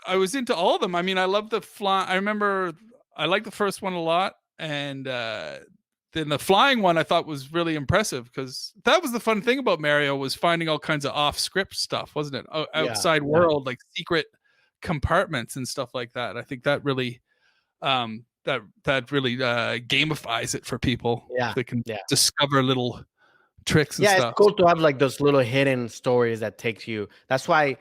[SPEAKER 1] I was into all of them. I mean, I love the fly. I remember I liked the first one a lot, and then the flying one I thought was really impressive because that was the fun thing about Mario was finding all kinds of off script stuff, wasn't it? Outside world, like secret compartments and stuff like that. I think that really that really gamifies it for people.
[SPEAKER 2] Yeah,
[SPEAKER 1] They can discover little tricks and
[SPEAKER 2] yeah,
[SPEAKER 1] stuff.
[SPEAKER 2] it's cool to have like those little hidden stories that takes you. That's why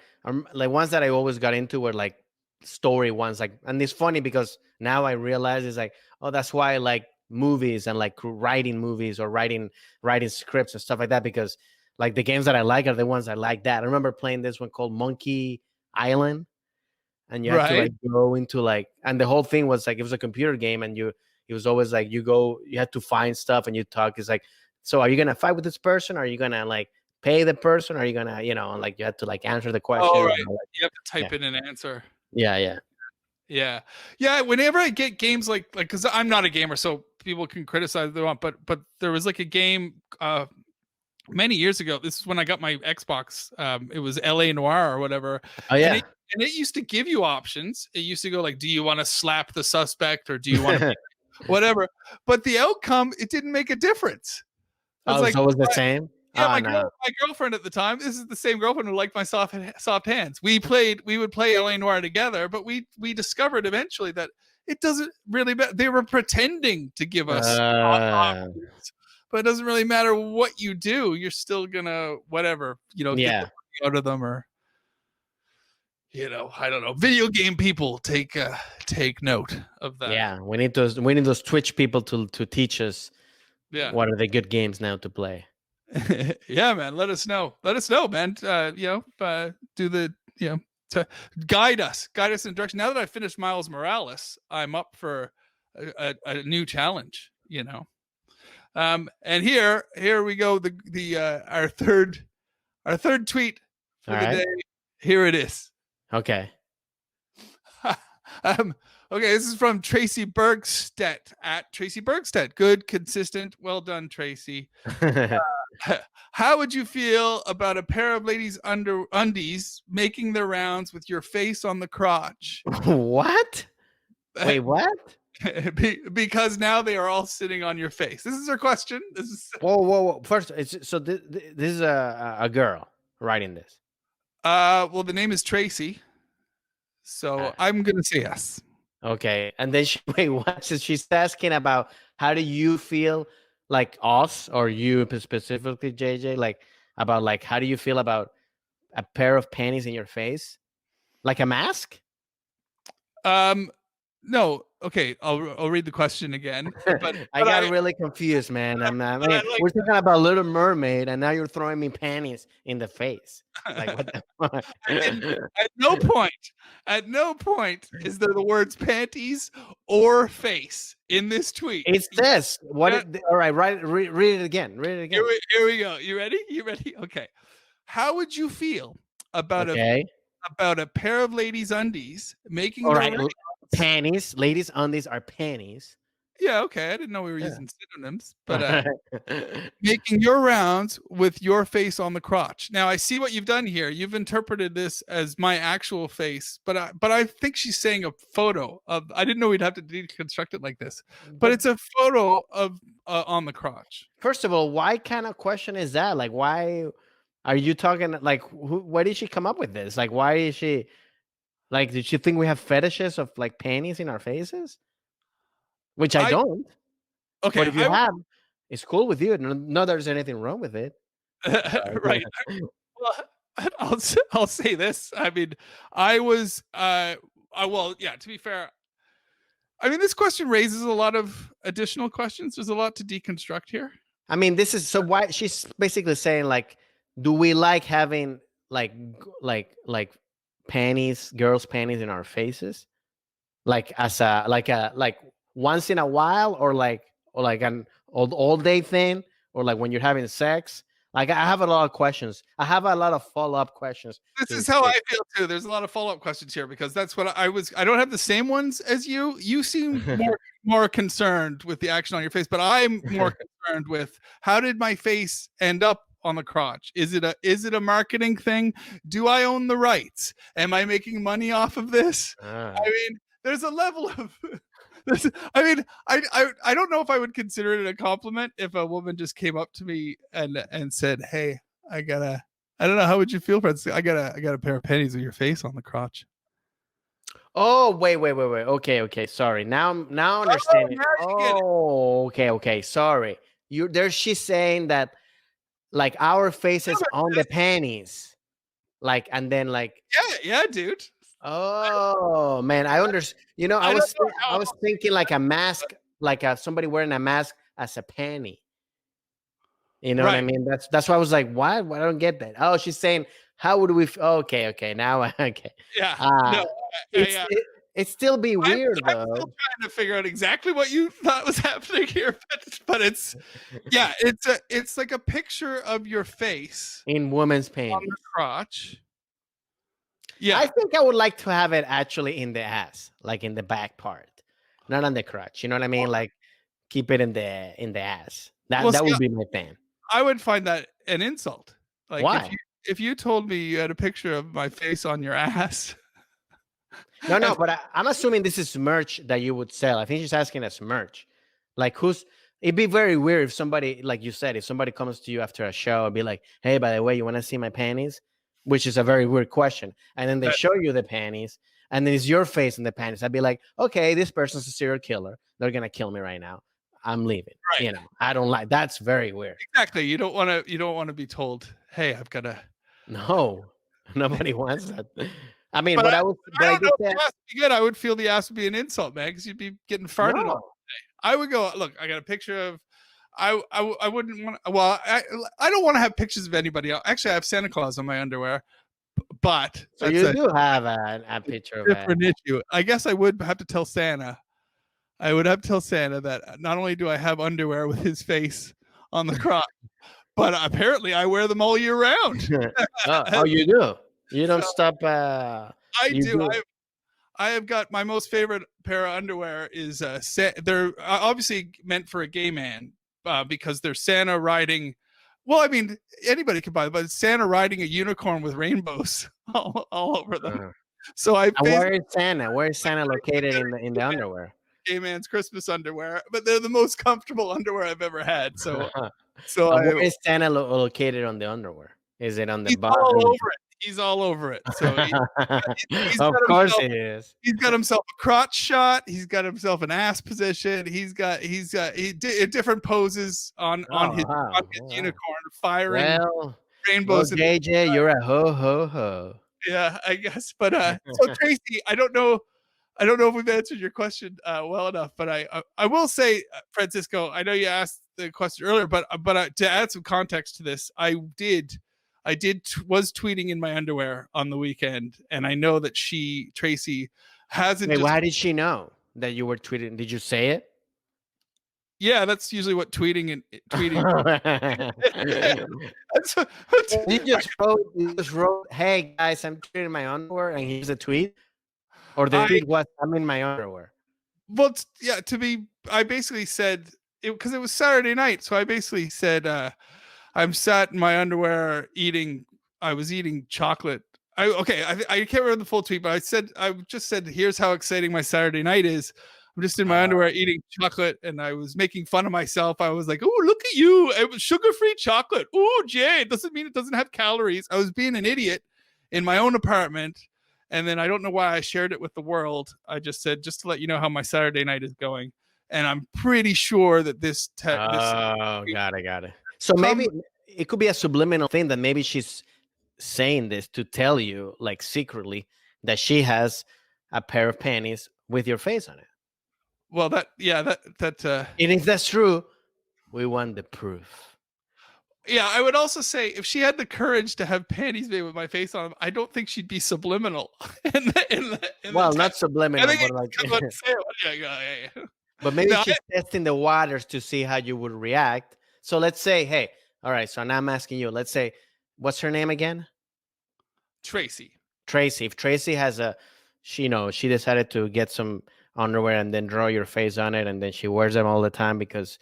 [SPEAKER 2] like ones that I always got into were like story ones. Like, and it's funny because now I realize it's like, oh, that's why I like movies and like writing movies or writing scripts and stuff like that, because like the games that I like are the ones I like that. I remember playing this one called Monkey Island, and you had to like go into like, and the whole thing was like it was a computer game, and it was always like you had to find stuff and you talk. It's like, so are you gonna fight with this person? Are you gonna like pay the person? Are you gonna, like you had to like answer the question?
[SPEAKER 1] Oh, right. You have to type in an answer.
[SPEAKER 2] Yeah.
[SPEAKER 1] Whenever I get games like because I'm not a gamer, so people can criticize if they want, but there was like a game many years ago. This is when I got my Xbox. It was LA Noire or whatever.
[SPEAKER 2] Oh yeah.
[SPEAKER 1] And it used to give you options. It used to go like, do you want to slap the suspect or do you want to whatever? But the outcome, it didn't make a difference.
[SPEAKER 2] So it was the same?
[SPEAKER 1] Yeah, my girlfriend at the time, this is the same girlfriend who liked my soft hands. We would play LA Noire together, but we discovered eventually that it doesn't really matter. They were pretending to give us options, but it doesn't really matter what you do. You're still gonna whatever, get the money out of them, or I don't know. Video game people take note of that.
[SPEAKER 2] Yeah, we need those Twitch people to teach us what are the good games now to play.
[SPEAKER 1] Yeah, man. Let us know, man. Do the to guide us in direction. Now that I've finished Miles Morales, I'm up for a new challenge. And here we go. Our third tweet for the day. Here it is.
[SPEAKER 2] Okay.
[SPEAKER 1] Okay, this is from Tracy Bergstedt at Tracy Bergstedt. Good, consistent. Well done, Tracy. How would you feel about a pair of ladies' undies making their rounds with your face on the crotch?
[SPEAKER 2] What? Wait, what?
[SPEAKER 1] Because now they are all sitting on your face. This is her question. This is
[SPEAKER 2] whoa. First, this is a girl writing this.
[SPEAKER 1] Well, the name is Tracy, so I'm gonna say yes.
[SPEAKER 2] Okay, and then she's asking about how do you feel, like us or you specifically, JJ, like about like how do you feel about a pair of panties in your face, like a mask?
[SPEAKER 1] No. Okay, I'll read the question again. But
[SPEAKER 2] I got really confused, man. We're talking about Little Mermaid, and now you're throwing me panties in the face. Like what the fuck?
[SPEAKER 1] At no point is there the words panties or face in this tweet.
[SPEAKER 2] It's this. All right, read it again.
[SPEAKER 1] Here we go. You ready? Okay. How would you feel about a pair of ladies' undies making
[SPEAKER 2] panties? Ladies' undies are panties.
[SPEAKER 1] Yeah, okay. I didn't know we were using synonyms, but making your rounds with your face on the crotch. Now, I see what you've done here. You've interpreted this as my actual face, but I think she's saying a photo of. I didn't know we'd have to deconstruct it like this, but it's a photo of on the crotch.
[SPEAKER 2] First of all, why kind of question is that? Like, why are you talking? Like, why did she come up with this? Like, why is she? Like, did she think we have fetishes of like panties in our faces? Which I don't.
[SPEAKER 1] Okay,
[SPEAKER 2] but if you have, it's cool with you. No, there's anything wrong with it.
[SPEAKER 1] Right. Well, I'll say this. I mean, I was. Well, yeah. To be fair, I mean, this question raises a lot of additional questions. There's a lot to deconstruct here.
[SPEAKER 2] I mean, this is so why she's basically saying like, do we like having like panties, girls' panties in our faces, like as like once in a while, or like an all day thing, or like when you're having sex? Like, I have a lot of questions. I have a lot of follow-up questions.
[SPEAKER 1] This is how I feel too. There's a lot of follow-up questions here because that's what I don't have the same ones as you. You seem more concerned with the action on your face, but I'm more concerned with how did my face end up on the crotch? Is it a marketing thing? Do I own the rights? Am I making money off of this? I mean, there's a level of I mean, I don't know if I would consider it a compliment if a woman just came up to me and said, "Hey, I don't know, how would you feel, Francis? I got a pair of panties with your face on the crotch."
[SPEAKER 2] Oh, wait. Okay. Sorry. Now understanding. Oh, okay. Sorry. She's saying that like our faces on the panties. Like, and then like,
[SPEAKER 1] yeah, dude.
[SPEAKER 2] oh man, I understand. You know, I was thinking like a mask, like somebody wearing a mask as a panty. You know what I mean? That's why I was like, what? I don't get that. Oh, she's saying, how would we? Okay. Now, okay.
[SPEAKER 1] Yeah. No.
[SPEAKER 2] It still be weird
[SPEAKER 1] I'm
[SPEAKER 2] though.
[SPEAKER 1] still trying to figure out exactly what you thought was happening here, but it's like a picture of your face
[SPEAKER 2] in woman's panties
[SPEAKER 1] on the crotch. Yeah,
[SPEAKER 2] I think I would like to have it actually in the ass, like in the back part, not on the crotch. You know what I mean? Like keep it in the ass. That would be my thing.
[SPEAKER 1] I would find that an insult. Like
[SPEAKER 2] why?
[SPEAKER 1] If you told me you had a picture of my face on your ass.
[SPEAKER 2] No, but I'm assuming this is merch that you would sell. I think she's asking us merch. Like it'd be very weird if somebody, like you said, if somebody comes to you after a show and be like, "Hey, by the way, you want to see my panties?" Which is a very weird question. And then they show you the panties and then it's your face in the panties. I'd be like, okay, this person's a serial killer. They're going to kill me right now. I'm leaving. Right. You know, I don't like, that's very weird.
[SPEAKER 1] Exactly. You don't want to be told, "Hey, I've got a."
[SPEAKER 2] No, nobody wants that. I mean,
[SPEAKER 1] I don't know if the ass would be good. I would feel the ass would be an insult, man, because you'd be getting farted on. I would go, look, I got a picture of. I wouldn't want. Well, I don't want to have pictures of anybody else. Actually, I have Santa Claus on my underwear, but
[SPEAKER 2] so you do have a picture of
[SPEAKER 1] different issue. I guess I would have to tell Santa. I would have to tell Santa that not only do I have underwear with his face on the crotch, but apparently I wear them all year round.
[SPEAKER 2] Oh, you do? You don't stop.
[SPEAKER 1] I do. I have got my most favorite pair of underwear is they're obviously meant for a gay man because they're Santa riding. Well, I mean, anybody can buy them, but it's Santa riding a unicorn with rainbows all over them. So
[SPEAKER 2] where is Santa? Where is Santa located in the underwear?
[SPEAKER 1] Gay man's Christmas underwear, but they're the most comfortable underwear I've ever had. So
[SPEAKER 2] where is Santa located on the underwear? Is it on the bottom?
[SPEAKER 1] All over it. He's all over it. So
[SPEAKER 2] of course he is.
[SPEAKER 1] He's got himself a crotch shot. He's got himself an ass position. He's got different poses on his unicorn firing rainbows.
[SPEAKER 2] Well, JJ, you're a ho.
[SPEAKER 1] Yeah, I guess. But so Tracy, I don't know if we've answered your question well enough, but I will say, Francisco, I know you asked the question earlier, but to add some context to this, I was tweeting in my underwear on the weekend, and I know that Tracy hasn't.
[SPEAKER 2] Wait, why did she know that you were tweeting? Did you say it?
[SPEAKER 1] Yeah, that's usually what tweeting.
[SPEAKER 2] You just wrote, "Hey guys, I'm tweeting my underwear," and here's a tweet. Or the tweet was, "I'm in my underwear."
[SPEAKER 1] Well, yeah. I basically said it because it was Saturday night, so I basically said. I'm sat in my underwear I was eating chocolate. I can't remember the full tweet, but I just said, here's how exciting my Saturday night is. I'm just in my underwear eating chocolate, and I was making fun of myself. I was like, "Oh, look at you. It was sugar-free chocolate. Oh, Jay, it doesn't mean it doesn't have calories." I was being an idiot in my own apartment. And then I don't know why I shared it with the world. I just said, just to let you know how my Saturday night is going. And I'm pretty sure that this.
[SPEAKER 2] Got it. So maybe it could be a subliminal thing that maybe she's saying this to tell you, like secretly, that she has a pair of panties with your face on it.
[SPEAKER 1] Well, and
[SPEAKER 2] if that's true, we want the proof.
[SPEAKER 1] Yeah, I would also say if she had the courage to have panties made with my face on them, I don't think she'd be subliminal.
[SPEAKER 2] Not subliminal, but like. But maybe she's testing the waters to see how you would react. So let's say, hey, all right. So now I'm asking you. Let's say, what's her name again?
[SPEAKER 1] Tracy.
[SPEAKER 2] If Tracy has she decided to get some underwear and then draw your face on it, and then she wears them all the time because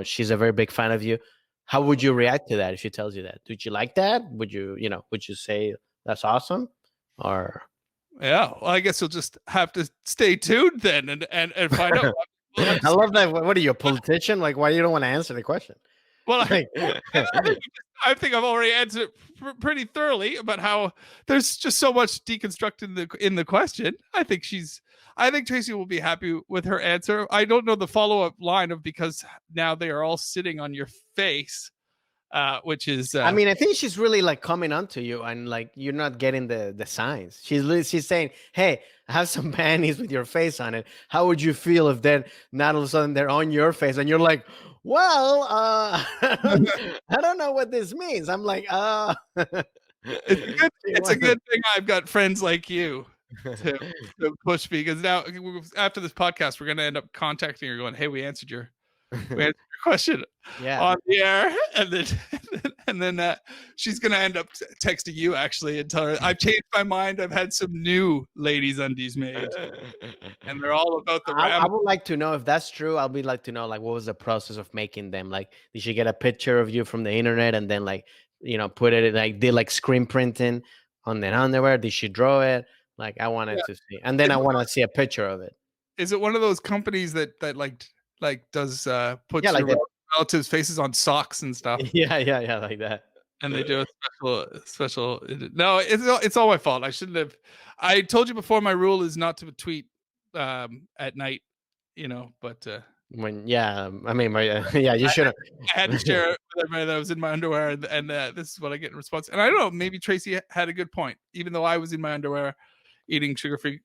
[SPEAKER 2] she's a very big fan of you. How would you react to that if she tells you that? Would you like that? Would you, would you say that's awesome? Or
[SPEAKER 1] Yeah, well, I guess you'll just have to stay tuned then and find out. We'll
[SPEAKER 2] I love that. What are you, a politician? Like, why you don't want to answer the question?
[SPEAKER 1] well,
[SPEAKER 2] Like,
[SPEAKER 1] I think I've already answered it pretty thoroughly about how there's just so much deconstruct in the question. I think Tracy will be happy with her answer. I don't know the follow-up line of because now they are all sitting on your face, which is.
[SPEAKER 2] I mean, I think she's really like coming onto you, and like you're not getting the signs. She's saying, "Hey, I have some panties with your face on it. How would you feel if then not all of a sudden they're on your face?" And you're like, "Well, I don't know what this means." I'm like,
[SPEAKER 1] It's a good thing I've got friends like you to push me, because now after this podcast, we're going to end up contacting her, going, "Hey, we answered your question on the air," and then she's gonna end up texting you actually and tell her, "I've changed my mind. I've had some new ladies undies made, and they're all about the."
[SPEAKER 2] I would like to know if that's true. I'll be like to know like what was the process of making them. Like, did she get a picture of you from the internet and then like put it like did like screen printing on the underwear? Did she draw it? Like, I wanted to see, and then I want to see a picture of it.
[SPEAKER 1] Is it one of those companies that does puts
[SPEAKER 2] like
[SPEAKER 1] your relatives' faces on socks and stuff?
[SPEAKER 2] Yeah, like that.
[SPEAKER 1] And they do a special. No, it's all my fault. I shouldn't have. I told you before. My rule is not to tweet at night. But
[SPEAKER 2] I mean, you should have.
[SPEAKER 1] I had to share it with everybody that I was in my underwear, and this is what I get in response. And I don't know. Maybe Tracy had a good point. Even though I was in my underwear eating sugar-free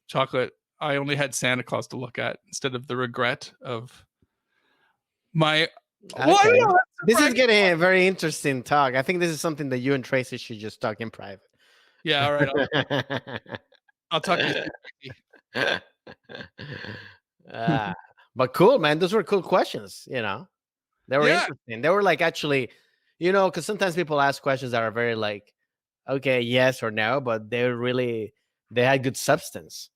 [SPEAKER 1] chocolate, I only had Santa Claus to look at instead of the regret of my.
[SPEAKER 2] Okay. This is getting a very interesting talk. I think this is something that you and Tracy should just talk in private.
[SPEAKER 1] Yeah, all right. I'll talk to you.
[SPEAKER 2] But cool, man. Those were cool questions. They were interesting. They were like actually, because sometimes people ask questions that are very like, okay, yes or no, but they had good substance.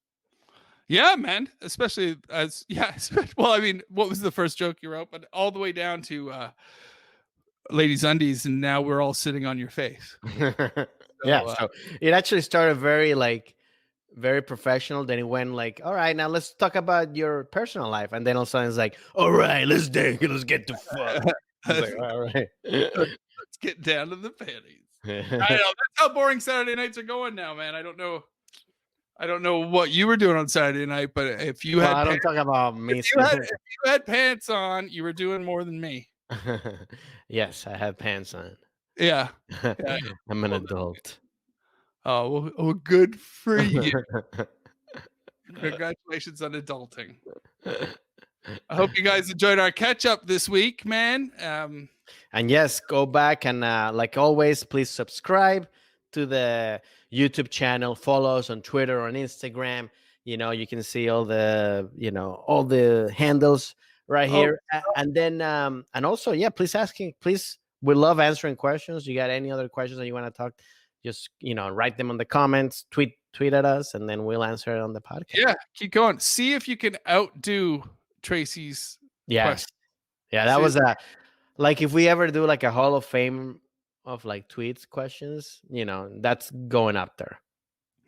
[SPEAKER 1] Yeah, man. Especially well, I mean, what was the first joke you wrote? But all the way down to ladies' undies, and now we're all sitting on your face.
[SPEAKER 2] So it actually started very professional. Then it went like, all right, now let's talk about your personal life. And then all of a sudden it's like, all right, let's get to fuck. Like, all right.
[SPEAKER 1] Let's get down to the panties. I know, that's how boring Saturday nights are going now, man. I don't know what you were doing on Saturday night, but if you had,
[SPEAKER 2] I don't talk about me.
[SPEAKER 1] If you had pants on, you were doing more than me.
[SPEAKER 2] Yes, I have pants on.
[SPEAKER 1] Yeah.
[SPEAKER 2] I'm an adult.
[SPEAKER 1] Oh, well, good for you. Congratulations on adulting. I hope you guys enjoyed our catch up this week, man.
[SPEAKER 2] And yes, go back and like always, please subscribe to the YouTube channel. Follow us on Twitter, on Instagram. You can see all the handles right here. And then and also, please, we love answering questions. You got any other questions that you want to talk, just write them on the comments, tweet at us, and then we'll answer it on the podcast.
[SPEAKER 1] Yeah, keep going. See if you can outdo Tracy's question.
[SPEAKER 2] Yeah, that was like if we ever do like a Hall of Fame of like tweets questions, that's going up there.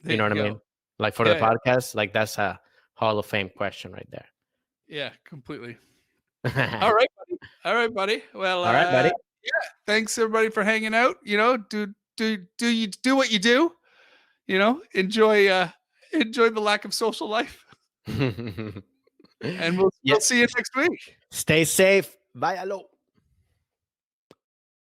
[SPEAKER 2] You know what I mean? Like for the podcast, like that's a Hall of Fame question right there.
[SPEAKER 1] Yeah, completely. All right, buddy. Well,
[SPEAKER 2] all right, buddy.
[SPEAKER 1] Yeah, thanks everybody for hanging out. Do you do what you do? Enjoy the lack of social life. And we'll see you next week.
[SPEAKER 2] Stay safe. Bye, hello.